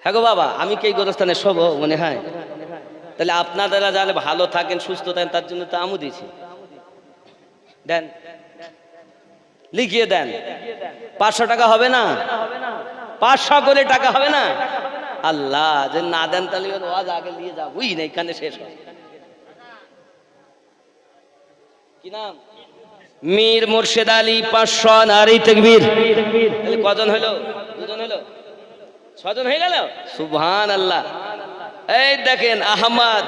হ্যাঁ গো বাবা, আমি কি এই গোরস্থানে শোভ মনে হয়? তাহলে আপনারা যারা ভালো থাকেন সুস্থ থাকেন তার জন্য তো আমু দিয়েছি। দেন, লিখিয়ে দেন। 500 টাকা হবে না? 500 করে টাকা হবে না? আল্লাহ যে না দেন তাহলে ওর ওয়াজ আগে নিয়ে যাবই না, এখানে শেষ হয়। কি নাম? মীর মুর্শেদ আলী 500। নারী তাকবীর। তাহলে কজন হলো? 2 জন হলো, 6 জন হয়ে গেল। সুবহানাল্লাহ। এই দেখেন আহমদ,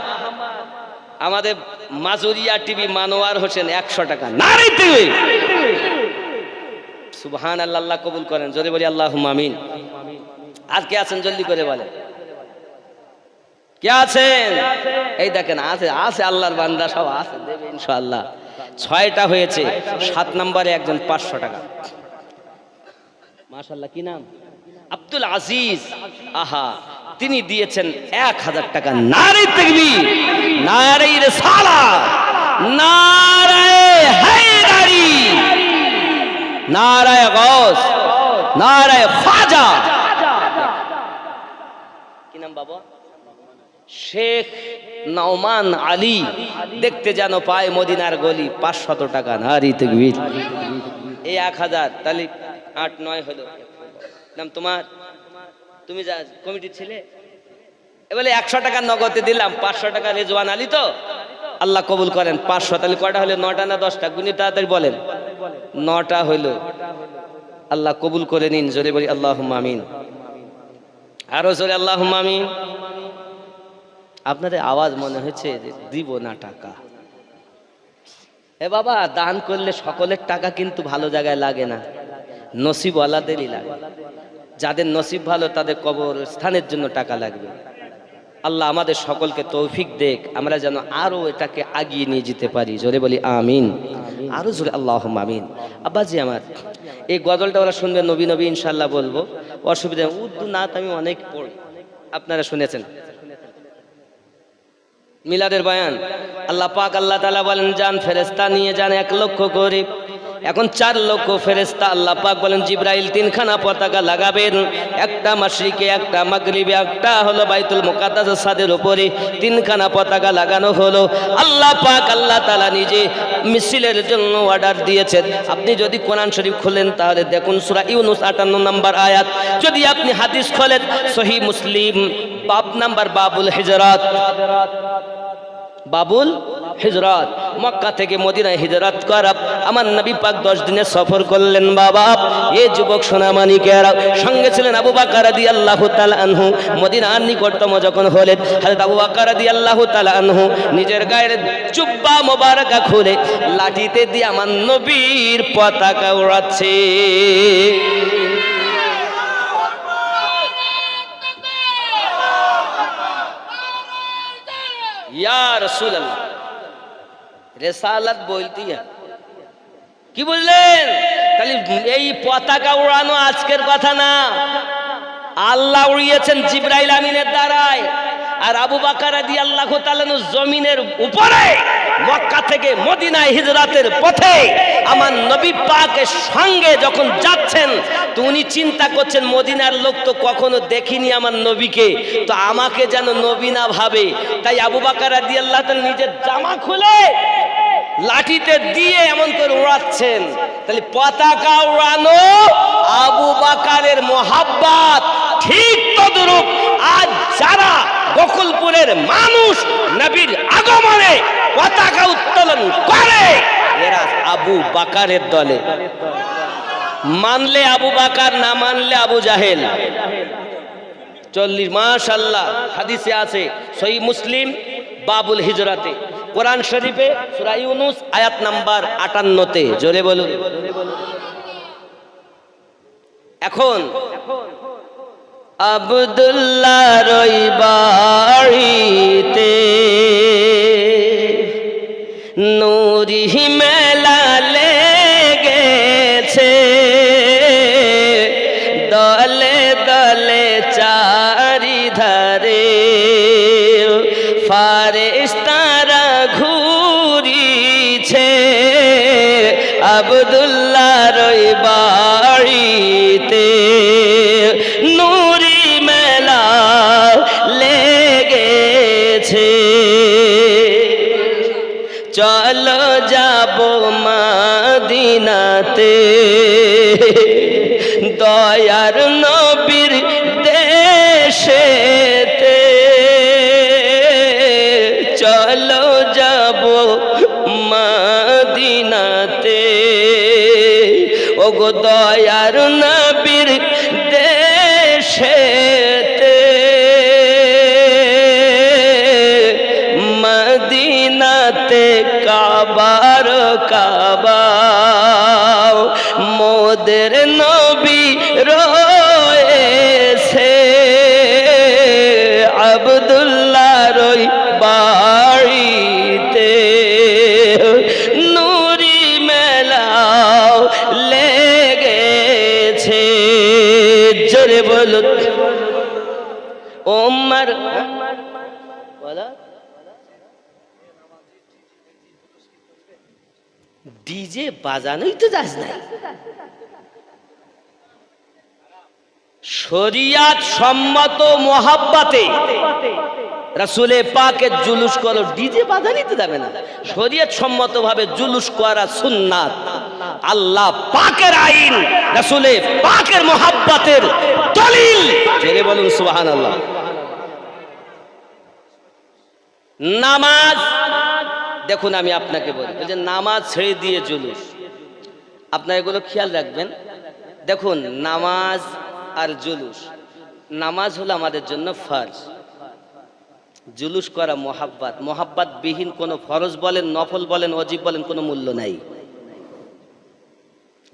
আমাদের মাজুরিয়া টিভি মানোয়ার হোসেন 100 টাকা। নারী তাকবীর। সুবহানাল্লাহ, আল্লাহ কবুল করেন। জোরে বলি আল্লাহুম্মা আমিন। আর কে আছেন জলদি করে বলেন, কে আছেন? এই দেখেন আছে আছে, আল্লাহর বান্দা সব আছে, দেবে ইনশাআল্লাহ। 6টা হয়েছে, 7 নম্বরে একজন 500 টাকা। মাশাআল্লাহ। কি নাম? আব্দুল আজিজ। আহা, তিনি দিয়েছেন 1000 টাকা। নারী তাকবীর, নারী রিসালাত, নারায়ে হায়দারি, নারায়ে গাউস, নারায়ে খাজা। কি নাম বাবা? শেখ নওমান আলী। দেখতে যেন পায় মদিনার গলি। 500 টাকা। নারী তাকবীর। এই 1000, তাহলে 8 9 হলো। নাম তোমার? তুমি যা কমিটির ছেলে। এবারে 100 টাকা নগদে দিলাম, 500 টাকা রেজওয়ান আলী তো, আল্লাহ কবুল করেন। 500, তাহলে কয়টা হলো? 9টা না 10টা? গুনি তাড়াতাড়ি বলেন। 9টা হইল, আল্লাহ কবুল করে নিন। জোরে বলি আল্লাহুম্মা আমিন, আরো জোরে আল্লাহুম্মা আমিন। আপনাদের আওয়াজ মনে হচ্ছে যে দিব না টাকা। এ বাবা, দান করলে সকলের টাকা কিন্তু ভালো জায়গায় লাগে না, নসিবওয়ালাদেরই লাগে। যাদের নসিব ভালো তাদের কবর স্থানের জন্য টাকা লাগবে। আল্লাহ আমাদের সকলকে তৌফিক দেখ, আমরা যেন আরো এটাকে আগিয়ে নিয়ে যেতে পারি। জোরে বলি আমিন, আরো জোরে আল্লাহুম্মা আমিন। আব্বাজি আমার, এই গজলটা ওরা শুনবে, নবী নবী ইনশাআল্লাহ বলবো, অসুবিধা। উর্দু নাত আমি অনেক পড়ি, আপনারা শুনেছেন। মিলাদের বয়ান, আল্লাহ পাক আল্লাহ তাআলা বলেন যান ফেরেশতা নিয়ে যান 1 লক্ষ করে। এখন 4 লক্ষ ফেরেশতা, আল্লাহ পাক বলেন জিবরাইল 3খানা পতাকা লাগাবেন, একটা মাশরিকে, একটা মাগরিবে, একটা হলো বাইতুল মুকাদ্দাসের ছাদের উপরে। 3খানা পতাকা লাগানো হলো। আল্লাহ পাক আল্লাহ তাআলা নিজে মিছিলের জন্য অর্ডার দিয়েছেন। আপনি যদি কোরআন শরীফ খুলেন তাহলে দেখুন সূরা ইউনূস 58 নম্বর আয়াত। যদি আপনি হাদিস খোলেন সহিহ মুসলিম বাব নাম্বার বাবুল হিজরাত, বাবুল হিজরাত। মক্কা থেকে মদিনায় হিজরত করা আমার নবী পাক 10 দিনের সফর করলেন। বাবা, এই যুবক সোনামানিকেরা সঙ্গে ছিলেন আবু বকর রাদিয়াল্লাহু তাআলা আনহু। মদিনার নিকটতম যখন হলেন, হযরত আবু বকর রাদিয়াল্লাহু তাআলা আনহু নিজের গায়ের জুব্বা মোবারকা খুলে লাঠিতে দিয়ে আমার নবীর পতাকা উড়াচ্ছে। ইয়া রাসূলুল্লাহ, রিসালাত বলতি কি বুঝলেন? তাহলে এই পতাকা উড়ানো আজকের কথা না, আল্লাহ উড়িয়েছেন জিবরাইল আমিনের দ্বারায়। আর আবু বকর রাদিয়াল্লাহু তাআলা জমিনের উপরে মক্কা থেকে মদিনায় হিজরতের পথে আমার নবী পাকের সঙ্গে যখন যাচ্ছেন তো উনি চিন্তা করছেন মদিনার লোক তো কখনো দেখিনি আমার নবীকে, তো আমাকে যেন নবী না ভাবে। তাই আবু বকর রাদিয়াল্লাহু তাআলা নিজের জামা খুলে লাঠিতে দিয়ে এমন করে উড়াচ্ছেন। তাহলে পতাকা উড়ানো আবু বকরের মোহাব্বত, ঠিক তদ্রূপ আজ যারা বকুলপুরের মানুষ নবীর আগমনে পতাকা উত্তোলন করে এরা আবু বকরের দলে। মানলে আবু বকর, না মানলে আবু জাহেল। 40 মাশাআল্লাহ হাদিসে আছে সহিহ মুসলিম বাবুল হিজরাতে, কোরআন শরীফে সূরা ইউনূস আয়াত নাম্বার 58-তে। জোরে বলুন। এখন আব্দুল্লাহর ওই বাড়িতে নূরি মেলা লেগেছে, দলে দলে চারিধারে ফারেশতারা ঘুরিছে, আব্দুল্লাহর ওই বাড়িতে নূরি মেলা লেগেছে। চলো যাব মদিনাতে দয়ার নবীর দেশেতে, চলো যাব মদিনাতে ওগো দয়ার নবীর দেশেতে, মদিনাতে কাবার কাবা মোদের নবী রয়েছে, আব্দুল্লাহর ওই বাড়িতে নূরি মেলা লেগেছে। জোরে বলুন। ওমর বলা ডিজে বাজানোই তো যাস না, শরিয়াত সম্মত মোহাব্বতে রাসূলে পাকের জুলুস করো, ডিজে বাজানোই তো যাবে না। শরিয়ত সম্মত ভাবে জুলুস করা সুন্নাত, আল্লাহ পাকের আইন, রাসূলে পাকের মোহাব্বতের দলিল। জোরে বলুন সুবহানাল্লাহ। নামাজ দেখুন, আমি আপনাকে বলি যে নামাজ ছেড়ে দিয়ে জুলুস, আপনারা এগুলো খেয়াল রাখবেন। দেখুন নামাজ আর জুলুস, নামাজ হলো আমাদের জন্য ফরজ, জুলুস করা মোহাব্বত, মোহাব্বত বিহীন কোনো ফরজ বলেন, নফল বলেন, ওয়াজিব বলেন কোনো মূল্য নাই।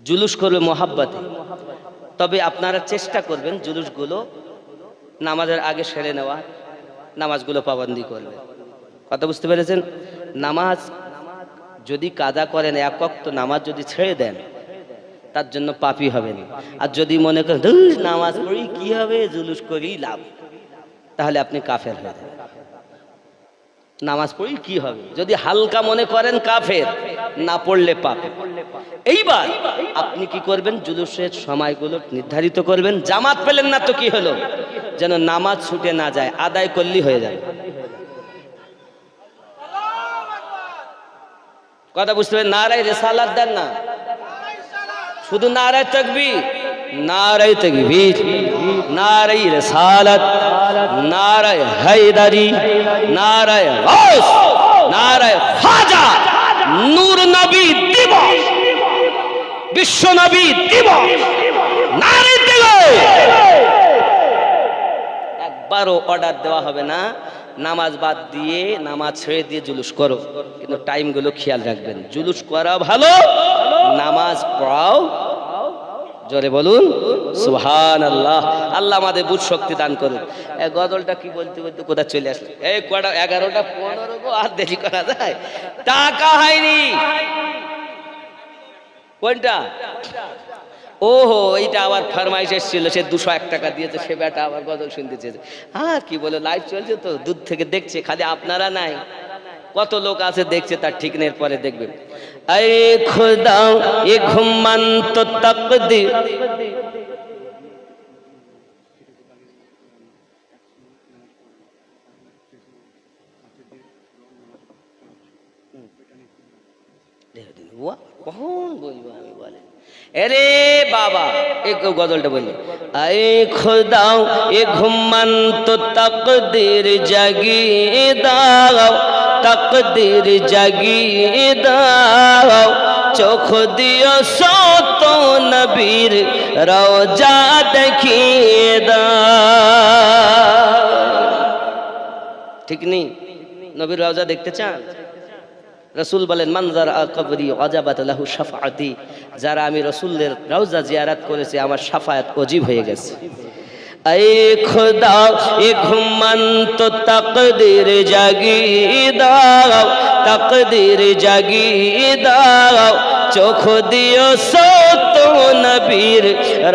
জুলুস করবে মোহাব্বতে। তবে আপনারা চেষ্টা করবেন জুলুসগুলো নামাজের আগে সেরে নেওয়া, নামাজগুলো পাবন্দি করবে। কথা বুঝতে পেরেছেন? নামাজ যদি কাজা করেন, এক ওয়াক্ত নামাজ যদি ছেড়ে দেন তার জন্য পাপী হবেন। আর যদি মনে করেন নামাজ পড়ি কি হবে, জুলুস করি লাভ, তাহলে আপনি কাফের হয়ে যাবেন। নামাজ পড়ি কি হবে, যদি হালকা মনে করেন কাফের, না পড়লে পাপ। এইবার আপনি কি করবেন, জুলুসের সময়গুলো নির্ধারিত করবেন। জামাত পেলেন না তো কি হলো, যেন নামাজ ছুটে না যায়, আদায় করলেই হয়ে যাবে। কথা বুঝতে পারেন? নারায়ে রিসালাত দেন না, শুধু নারায়ে তাকবীর, নারায়ে তাকবীর, নারায়ে রিসালাত, নারায়ে হায়দারি, নারায়ে গাউস, নারায়ে খাজা, নূর নবী দিবস, বিশ্ব নবী দিবস, নারায়ে তাকবীর। একবারও অর্ডার দেওয়া হবে না নামাজ বাদ দিয়ে, নামাজ ছেড়ে দিয়ে জুলুস করো, কিন্তু টাইমগুলো খেয়াল রাখবেন। জুলুস করা ভালো, নামাজ পড়াও। জোরে বলুন সুবহানাল্লাহ। আল্লাহ আমাদের বুঝ শক্তি দান করুন। এই গজলটা কি বলতে বলতে কোথা চলে আসলো, এই কটা 11টা 15 গো, আর দেরি করা যায়? টাকা হয়নি কোনটা, ওহো, এইটা আবার ফরমাইশ এসেছিল, সে 201 টাকা দিয়েছে, সে বেটা আবার গজল শুনতে চেয়েছে। হ্যাঁ কি বলে, লাইভ চলছে তো, দূর থেকে দেখছে, খালি আপনারা নাই, কত লোক আছে দেখছে তার ঠিক নেই, পরে দেখবেন। আরে খোদা এ ঘুমন্ত তাকদীর, কখন বলবো আমি বলে, আরে বাবা এক গজলটা বললো, আয়ে খোদা এ ঘুমন্ত তাকদীর জাগিয়ে দাও, তাকদীর জাগিয়ে দাও, চোখ দিও সত নবীর রওজা দেখিয়ে দাও। ঠিক নেই? নবীর রওজা দেখতে চান? রসুল বলেন, মানজার কবরি ওয়াজাবাত লাহু শাফাআতি, যারা আমি রসুলের রওজা জিয়ারত করেছে আমার শাফায়াত ওয়াজিব হয়ে গেছে। আয়ে খোদা এ ঘুমন্ত তাকদীর জাগিয়ে দাও, তাকদীর জাগিয়ে দাও, চোখ দিও সত নবীর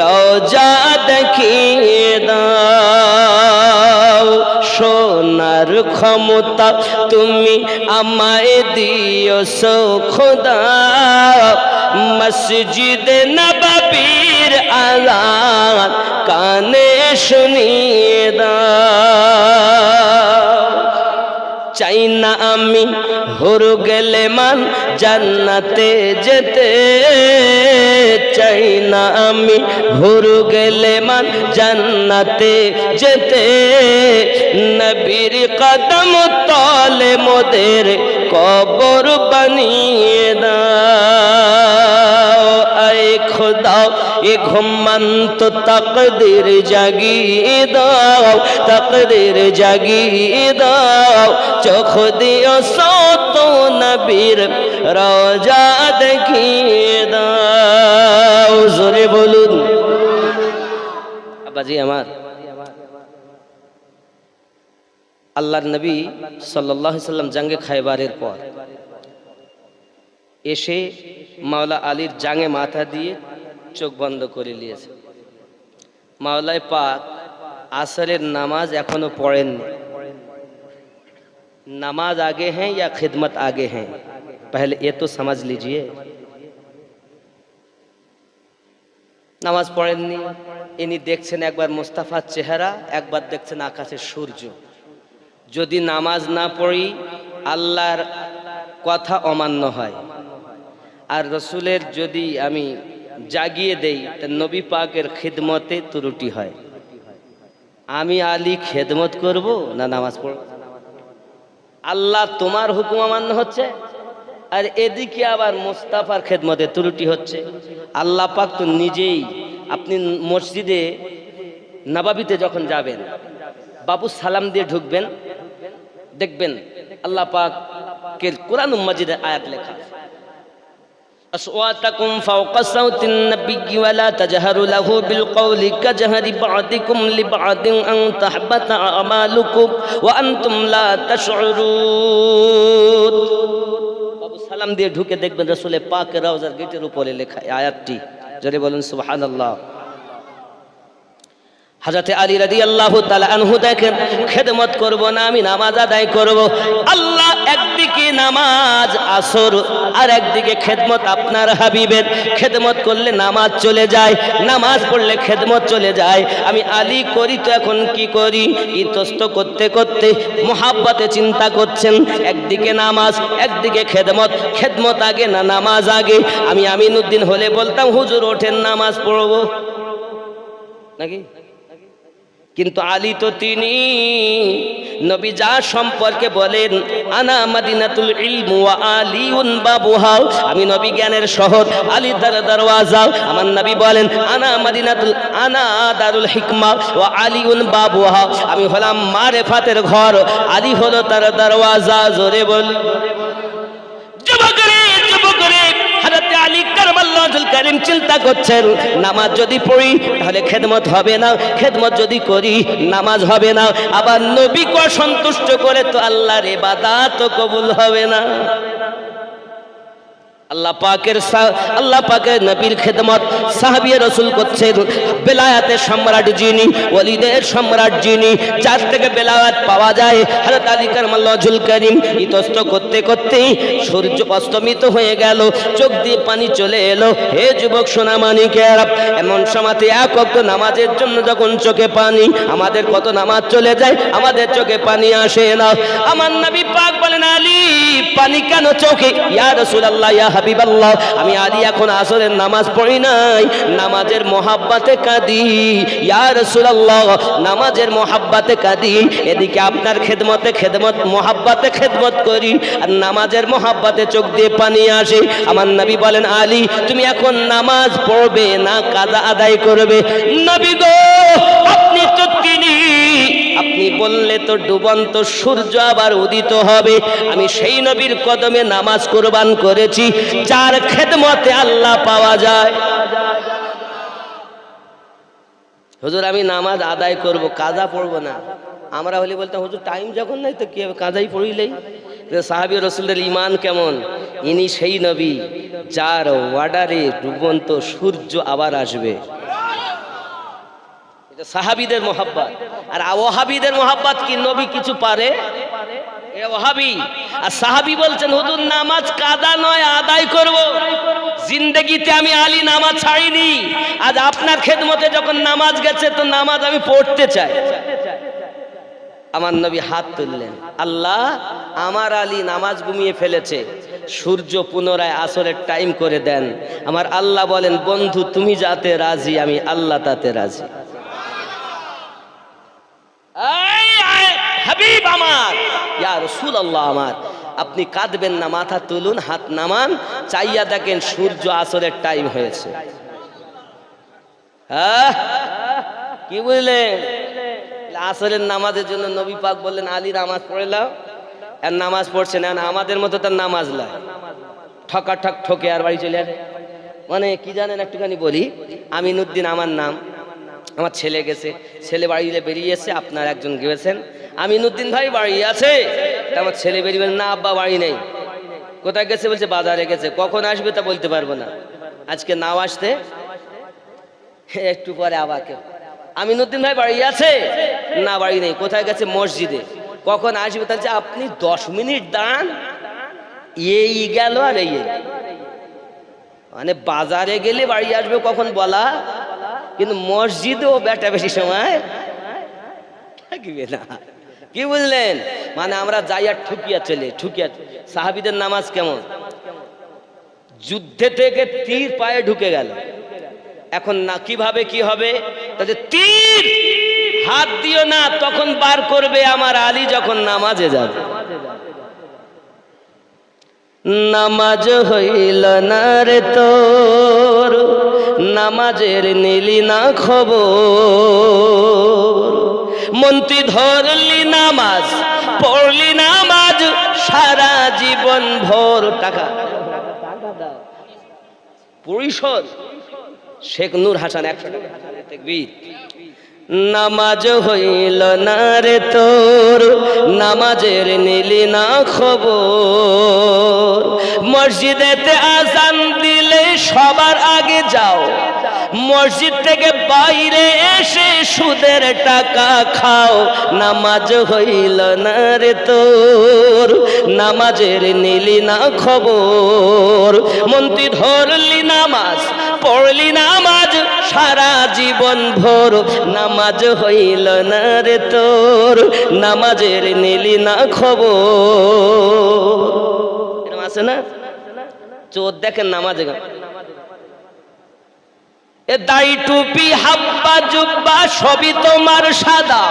রওজা দেখিয়ে দাও। সোনার ক্ষমতা তুমি আমায় দিও সো খোদা, মসজিদে নববীর আযান কানে শুনিয়ে দাও। চাই না আমি হুর গেলে মান জান্নাতে যেতে, চাই না আমি হুর গেলে মান জান্নাতে যেতে, নবীর কদম তলে মোদের কবর বানিয়ে দাও। আয়ে খোদা এ ঘুমন্ত তাকদীর জাগিয়ে দাও, তাকদীর জাগিয়ে দাও, চোখ দিও সত নবীর রওজা দেখিয়ে দাও। জোরে বলুন আব্বাজি আমার। আল্লাহর নবী সাল্লাল্লাহু আলাইহি সাল্লাম জাঙ্গে খায়বারের পর এসে মাওলা আলীর জাঙ্গে মাথা দিয়ে চোখ বন্ধ করে নিয়েছে। মাওলায় পাক আসরের নামাজ এখনো পড়েননি। नमाज आगे हैं या खिदमत आगे हैं, पहले ये तो समझ लीजिए। নামাজ পড়েননি, ইনি দেখছেন একবার মুস্তাফার চেহারা, একবার দেখছেন আকাশের সূর্য। যদি নামাজ না পড়ি আল্লাহর কথা অমান্য হয়, আর রসুলের যদি আমি জাগিয়ে দেই তা নবী পাকের খিদমতে ত্রুটি হয়। আমি আলী খেদমত করব না নামাজ পড়ব? আল্লাহ তোমার হুকুম অমান্য হচ্ছে, আর এদিকে আবার মুস্তাফার খেদমতে ত্রুটি হচ্ছে। আল্লাহ পাক তো নিজেই, আপনি মসজিদে নববীতে যখন যাবেন, বাবু সালাম দিয়ে ঢুকবেন, দেখবেন আল্লাহ পাকের কোরআন মাজিদে আয়াত লেখা, أصواتكم فوق صوت النبي ولا تجهروا له بالقول كجهر بعضكم لبعض أن تحبط أعمالكم وأنتم لا تشعرون। বাবু সালাম দিয়ে ঢুকে দেখবেন রাসূলের পাকের রওজার গেটের উপরে লেখা আয়াতটি। জোরে বলুন সুবহানাল্লাহ। হযরত আলী রাদিয়াল্লাহু তাআলা আনহু দেখেন, খেদমত করব না, আমি নামাজ আদায় করব। আল্লাহ একদিকে নামাজ আসর, আর একদিকে খেদমত আপনার হাবিবের। খেদমত করলে নামাজ চলে যায়, নামাজ পড়লে খেদমত চলে যায়। আমি আলী করি তো এখন কি করি? ইতস্ত করতে করতে মোহাব্বতে চিন্তা করছেন, একদিকে নামাজ একদিকে খেদমত, খেদমত আগে না নামাজ আগে? আমি আমিনুদ্দিন হলে বলতাম হুজুর ওঠেন নামাজ পড়বো নাকি? কিন্তু আলী তো তিনি নবী যা সম্পর্কে বলেন, আনা মাদিনাতুল ইলম ওয়া আলিউন বাবুহা, আমি নবী জ্ঞানের শহর, আলী তার দরওয়াজা। আমার নবী বলেন, আনা দারুল হিকমা ওয়া আলিউন বাবুহা, আমি হলাম মারেফাতের ঘর, আলী হলো তার দরওয়াজা। জোরে বল। যুবকরে যুবকরে হযরত আলী কাররামাল্লাহুল কারীম চিন্তা করছেন, নামাজ যদি পড়ি তাহলে খেদমত হবে না, খেদমত যদি করি নামাজ হবে না, আবার নবীকে সন্তুষ্ট করে তো আল্লাহর ইবাদত কবুল হবে না। আল্লাহ পাকের নবীর খেদমত সাহাবী রাসূল করছেন। বেলায়েতের সম্রাট যিনি, ওলিদের সম্রাট যিনি, যার থেকে বেলায়েত পাওয়া যায়, হযরত আলী কারামাল্লাহু ওয়াজহুল কারীম ইতস্ত করতে করতে সূর্য অস্তমিত হয়ে গেল, চোখ দিয়ে পানি চলে এলো। হে যুবক সোনামানিকেরা, এমন সময়তে এক ওয়াক্ত নামাজের জন্য যখন চোখে পানি, আমাদের কত নামাজ চলে যায়, আমাদের চোখে পানি আসে না। আমার নবী পাক বলেন, আলী পানি কেন চোখে? ইয়া রাসূলুল্লাহ, ইয়া হাবিবাল্লাহ, আমি আলী এখন আসরের নামাজ পড়ি নাই, নামাজের মোহাব্বতে কাঁদি। ইয়া রাসূলুল্লাহ, নামাজের মোহাব্বতে কাঁদি, এদিকে আপনার খেদমত মোহাব্বতে খেদমত করি, আর নামাজের মোহাব্বতে চোখ দিয়ে পানি আসে। আমার নবী বলেন, আলী তুমি এখন নামাজ পড়বে না কাজা আদায় করবে? নবী গো, আপনি তো তিনি, আপনি বললে তো ডুবন্ত সূর্য আবার উদিত হবে। আমি সেই নবীর কদমে নামাজ কুরবান করেছি যার খেদমতে আল্লাহ পাওয়া যায়। হুজুর আমি নামাজ আদায় করব, কাজা পড়ব না। আমরা হলে বলতাম, হুজুর টাইম যখন নাই তো কি হবে, কাজাই পড়িলেই। সাহাবী রাসূলের ঈমান কেমন? ইনি সেই নবী যার ওয়ার্ডারে ডুবন্ত সূর্য আবার আসবে। এটা সাহাবীদের মোহাব্বত। আর ওয়াহাবীদের মোহাব্বত কি নবী কিছু পারে? এ ওয়াহাবী আর সাহাবী বলছেন, হুজুর নামাজ কাজা নয়, আদায় করব। জিন্দেগিতে আমি আলী নামাজ ছাড়িনি, আজ আপনার খেদমতে যখন নামাজ গেছে তো নামাজ আমি পড়তে চাই। আমার নবী হাত তুললেন, আল্লাহ আমার আলী নামাজ ঘুমিয়ে ফেলেছে, সূর্য পুনরায় আসরের টাইম করে দেন। আমার আল্লাহ বলেন, বন্ধু তুমি যাতে রাজি, আমি আল্লাহ তাতে রাজি। হাবিব আমার, ইয়া রাসূলুল্লাহ আমার, আপনি কাঁদবেন না, মাথা তুলুন, হাত নামান, চাইয়া দেখেন সূর্য আসরের টাইম হয়েছে। হ্যাঁ কি বুঝলেন? আসরের নামাজের জন্য নবী পাক বললেন, আলী নামাজ পড়ে নাও। আর নামাজ পড়ছে না, আমাদের মতো তার নামাজ লাই, ঠকাঠক ঠকে আর বাড়ি চলে আসে। মানে কি জানেন, একটুখানি বলি। আমিনুদ্দিন আমার নাম, আমার ছেলে গেছে, ছেলে বাড়িতে বেরিয়ে এসে, আপনার একজন গেছেন, আমিনুদ্দিন ভাই বাড়ি আছে? আমার ছেলে বেরিয়ে বলেন, না আব্বা বাড়ি নেই। কোথায় গেছে? বলছে বাজারে গেছে। কখন আসবে তা বলতে পারবো না, আজকে নাও আসতে, একটু পরে আবার কেউ, আমিনুদ্দিন ভাই বাড়ি আছে? না বাড়ি নেই। কোথায় গেছে? মসজিদে। কখন আসবে? তাহলে আপনি 10 মিনিট দাঁড়ান, এই গেল আর এই, মানে বাজারে গেলে বাড়ি আসবে কখন বলা, কিন্তু মসজিদেও বেটা বেশি সময় থাকবে না। কি বুঝলেন? মানে আমরা যাই আর ঠুকিয়া চলে, ঠুকিয়া। সাহাবীদের নামাজ কেমন? যুদ্ধে থেকে তীর পায়ে ঢুকে গেল, এখন না কিভাবে কি হবে? তাহলে তীর হাত দিও না, তখন বার করবে আমার আলী যখন নামাজে যাবে। নামাজ হইল না রে তোর, নামাজের নিলি না খবর, মন্ত্রী ধরলি নামাজ, পড়লি নামাজ সারা জীবন ভোর। টাকা পরিশোধ। শেখ নূর হাসান 100 টাকা। তাকবীর। নামাজ হইল না রে তোর, নামাজের নিলি না খবর, মসজিদেতে আজান দিলে সবার আগে যাও, মসজিদ থেকে বাইরে এসে সুদের টাকা খাও। নামাজ হইল না রে তোর, নামাজের নিলি না খবর, মন্ত্রী ধরলি নামাজ, পড়লি নামাজ সারা জীবন ভোর, নামাজ হইল না রে তোর, নামাজের নিলি না খবর। এরকম আছে না? চোর দেখেন নামাজে, এ দাড়ি টুপি হাব্বা জুব্বা সবই তোমার সাদা,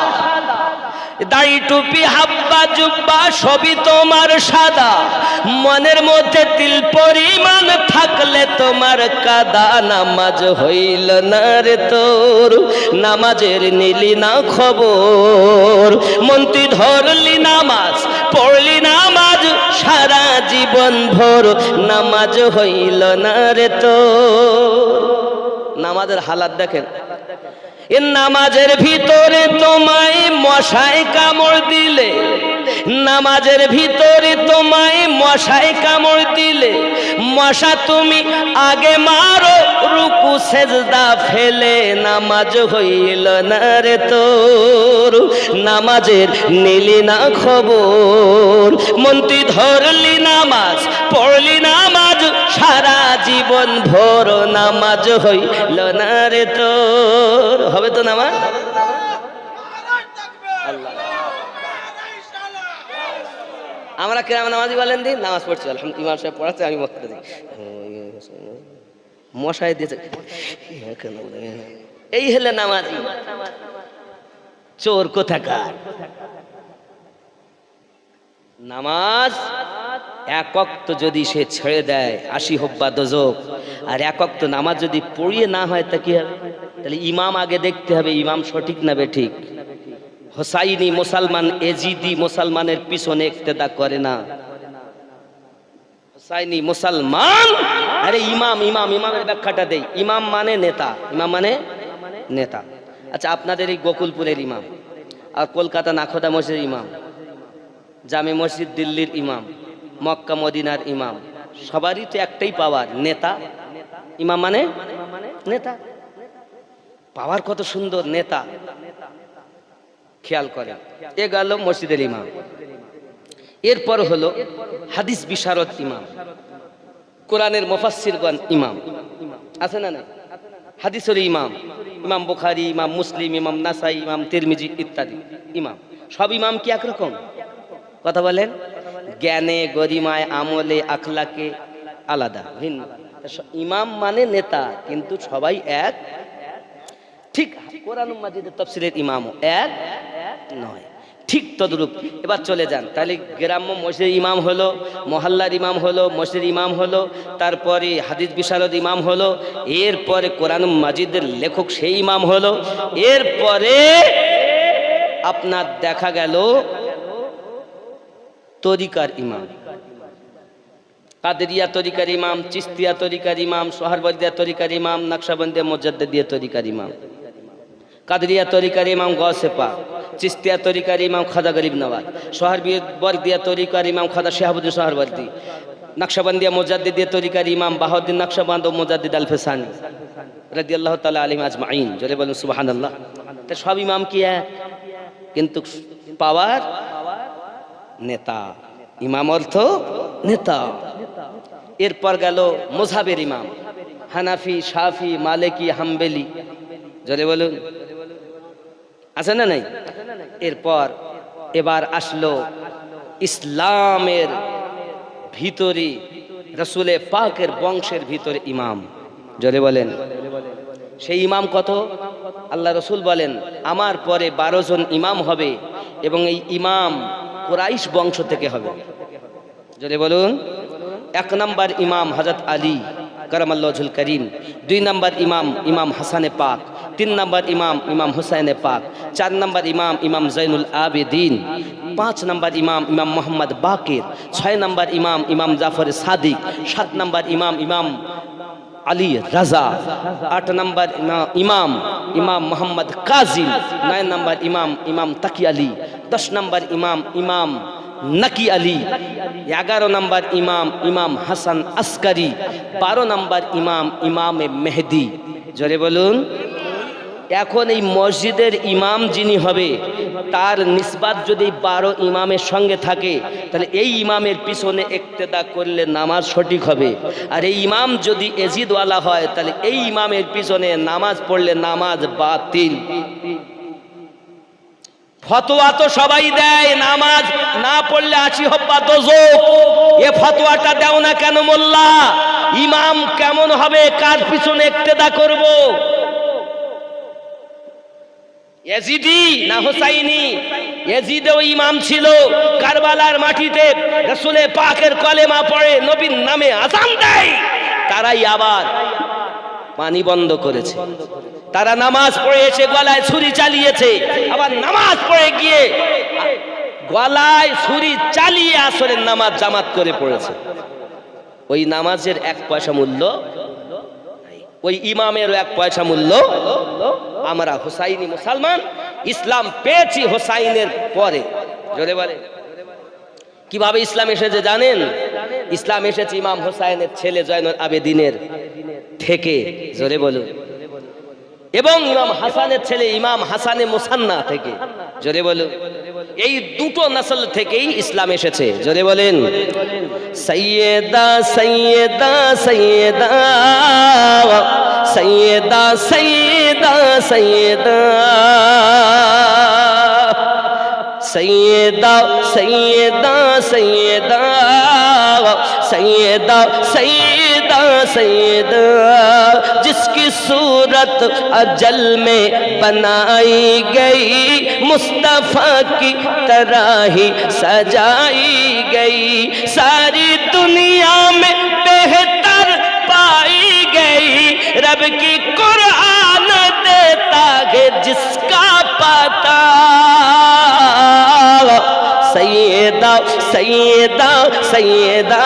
দাড়ি টুপি হাব্বা জুব্বা সবই তোমার সাদা, মনের মধ্যে তিল পরিমাণ থাকলে তোমার কাদা। নামাজ হইল না রে তোর, নামাজের নিলি না খবর, মন্ত্রী ধরলি নামাজ, পড়লি নামাজ সারা জীবন ভোর, নামাজ হইল না রে তোর। নামাজের হালাত দেখেন। এ নামাজের ভিতরে তোমায় মশায় কামড় দিলে, নামাজের ভিতরে তোমায় মশায় কামড় দিলে, মশা তুমি আগে মারো রুকু সেজদা ফেলে নামাজ হইল না রে তোর নামাজের নিলি না খবর মন্ত্রী ধরলি নামাজ পড়লি নামাজ সারা জীবন ভোর নামাজ হইল না রে তোর হবে তো নামাজ আমরা কেরাম নামাজি বলেন দিন নামাজ পড়ছি আলহামদুলিল্লাহ ইমাম সাহেব পড়াচ্ছে আমি বক্তব্য দিই মশাই দিয়েছে এই হলে নামাজি চোর কোথাকার নামাজ এক ওয়াক্ত যদি সে ছেড়ে দেয় 80 হোক বা দোজক আর এক ওয়াক্ত নামাজ যদি পড়িয়ে না হয় তা কি হবে তাহলে ইমাম আগে দেখতে হবে ইমাম সঠিক না বেঠিক হোসাইনি মুসলমান এজিদি মুসলমানের পিছনে ইক্তেদা করে না হোসাইনি মুসলমান আরে ইমাম ইমাম ইমামের ব্যাখ্যাটা দেই ইমাম মানে নেতা ইমাম মানে নেতা আচ্ছা আপনাদের এই গোকুলপুরের ইমাম আর কলকাতা নাখোদা মসজিদের ইমাম জামে মসজিদ দিল্লির ইমাম মক্কা মদিনার ইমাম সবারই তো একটাই পাওয়ার নেতা ইমাম মানে নেতা পাওয়ার কত সুন্দর নেতা খেয়াল করেন এ গেল মসজিদের ইমাম এরপর হলো হাদিস বিশারদ ইমাম কোরআনের মুফাসসিরগণ ইমাম আছে না না হাদিসের ইমাম ইমাম বুখারী ইমাম মুসলিম ইমাম নাসাই ইমাম তিরমিজি ইত্যাদি ইমাম সব ইমাম কি একরকম কথা বলেন জ্ঞানে গরিমায় আমলে আখলাকে আলাদা ভিন্ন ইমাম মানে নেতা কিন্তু সবাই এক ঠিক কোরআন মাজিদের তাফসীরের ইমামও এক নয় ঠিক তদ্রূপ এবার চলে যান তাহলে গ্রাম্য মসজিদের ইমাম হলো মহল্লার ইমাম হলো মসজিদের ইমাম হলো তারপরে হাদিস বিশারদ ইমাম হলো এরপরে কোরআন মাজিদের লেখক সেই ইমাম হলো এরপরে আপনার দেখা গেল তরিকার ইমাম কাদেরিয়া তরিকার ইমাম চিস্তিয়া তরিকার ইমাম সোহরবর্দিয়া তরিকার ইমাম নকশবন্দিয়া মুজাদ্দিদিয়া তরিকার ইমাম কাদেরিয়া তরিকার ইমাম গৌসে পাক চিস্তিয়া তরিকার ইমাম খাজা গরিব নওয়াজ সোহরবর্দিয়া তরিকার ইমাম খাজা শিহাবুদ্দিন সোহরবর্দি নকশবন্দিয়া মুজাদ্দিদিয়া তরিকার ইমাম বাহাউদ্দিন নকশবন্দ ও মুজাদ্দিদ আল ফিসানি রাদিয়াল্লাহু তাআলা আলাইহিম আজমাইন জোরে বলুন সুবহানাল্লাহ তো সব ইমাম কি এক কিন্তু পাওয়ার নেতা ইমাম অর্থ নেতা এরপর গেল মুযহাবের ইমাম হানাফি শাফি মালিকি হাম্বলি জোরে বলুন আছে না নাই এরপর এবার আসলো ইসলামের ভিতরে রাসূলে পাকের বংশের ভিতরে ইমাম জোরে বলেন সেই ইমাম কত আল্লাহ রাসূল বলেন আমার পরে 12 জন ইমাম হবে এবং এই ইমাম কুরাইশ বংশ থেকে হবে জোরে বলুন 1 নম্বর ইমাম হযরত আলী কারামাল্লাহুল করিম 2 নম্বর ইমাম ইমাম হাসানে পাক 3 নম্বর ইমাম ইমাম হুসাইনে পাক 4 নম্বর ইমাম ইমাম জৈনুল আবেদিন 5 নম্বর ইমাম ইমাম মোহাম্মদ বাকির 6 নম্বর ইমাম ইমাম জাফর সাদিক 7 নম্বর ইমাম ইমাম আলী রাজা 8 নম্বর ইমাম ইমাম মোহাম্মদ কাজিম 9 নম্বর ইমাম ইমাম তাকি আলী 10 নম্বর ইমাম ইমাম নাকি আলী 11 নম্বর ইমাম ইমাম হাসান আসকারি 12 নম্বর ইমাম ইমামে মেহেদি জোরে বলুন এখন এই মসজিদের ইমাম যিনি হবে তার নিসবাত যদি 12 ইমামের সঙ্গে থাকে তাহলে এই ইমামের পিছনে ইক্তেদা করলে নামাজ সঠিক হবে আর এই ইমাম যদি এজিদওয়ালা হয় তাহলে এই ইমামের পিছনে নামাজ পড়লে নামাজ বাতিল ফতোয়া তো সবাই দেয় নামাজ না পড়লে 80 হব্বা দোজক এ ফতোয়াটা দাও না কেন মোল্লা ইমাম কেমন হবে কার পিছনে ইক্তেদা করব ইয়াজিদি না হুসাইনি ইয়াজিদও ইমাম ছিল কারবালার মাটিতে রাসূলে পাকের কলেমা পড়ে নবীর নামে আযান দেয় তারাই আবার পানি বন্ধ করেছে তারা নামাজ পড়ে এসে গলায় ছুরি চালিয়েছে আবার নামাজ পড়ে গিয়ে গলায় ছুরি চালিয়ে আসরের নামাজ জামাত করে পড়েছে ওই নামাজের 1 পয়সা মূল্য ওই ইমামেরও 1 পয়সা মূল্য আমরা হুসাইনি মুসলমান ইসলাম পেয়েছি হুসাইনের পরে জোরে বলে কিভাবে ইসলাম এসেছে জানেন ইসলাম এসেছে ইমাম হোসাইনের ছেলে জয়নুল আবেদিনের থেকে, জোরে বলুন, এবং ইমাম হাসানের ছেলে ইমাম হাসানে মুসান্না থেকে, জোরে বলুন। এই দুটো নসল থেকেই ইসলাম এসেছে, জোরে বলেন। সাইয়েদা সাইয়েদা সাইয়েদা সাইয়েদা সাইয়েদা সাইয়েদা सैयदा सैयदा सैयदा सैयदा सैयदा सैयदा जिसकी सूरत अजल में बनाई गई, मुस्तफ़ा की तरह ही सजाई गई, सारी दुनिया में बेहतर पाई गई, रब की कुरान देता है जिसका पता। सैयदा सैयदा सैयदा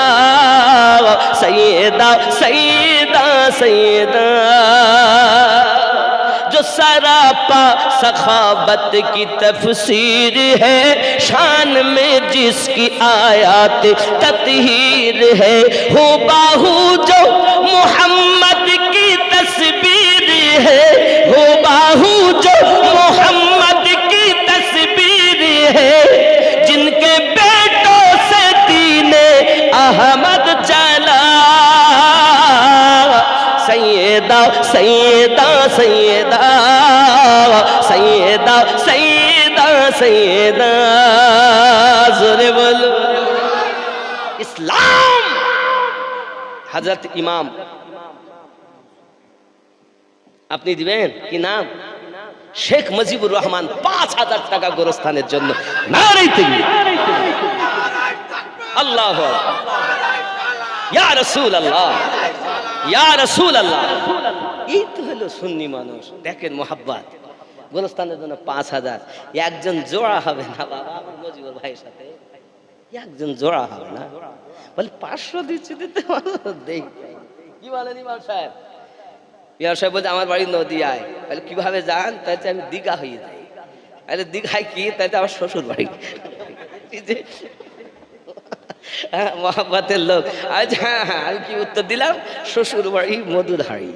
सैयदा सैयदा सैयदा जो सरापा सखावत की तफसीर है, शान में जिसकी आयात तत्हीर है, हो बाहू जो मोहम्मद की तस्वीर है, हो बाहू जो मोहम्मद की तस्वीर है, जिनके बेटों से दीने अहमद चला। सैयदा सैयदा सैयदा सैयदा सैयदा सैयदा, जोरे बोलो। इस्लाम हजरत इमाम, আপনি দিবেন কি নাম? শেখ মুজিবুর রহমান ৫,০০০ টাকা গোরস্থানের জন্য নারে তাকবীর, আল্লাহু আকবার, ইয়া রাসূলুল্লাহ, ইয়া রাসূলুল্লাহ। এই তো হলো সুন্নি মানুষ, দেখেন মোহাব্বত। গোরস্থানের জন্য ৫,০০০, একজন জোড়া হবে না বাবা, আমার মুজিবুর ভাইয়ের সাথে একজন জোড়া হবে না, বলে ৫০০ দিচ্ছি, দিতে দেই। কি বলেন ইমাম সাহেব? ইমাম সাহেব বলছে আমার বাড়ি নদিয়ায়। তাহলে কিভাবে যান? তাহলে আমি দীঘা হয়ে যাই। তাহলে দীঘায় কি? তাহলে আমার শ্বশুর বাড়ি। মহাব্বতের লোক। আচ্ছা, হ্যাঁ, আমি কি উত্তর দিলাম? শ্বশুর বাড়ি মধুধারী।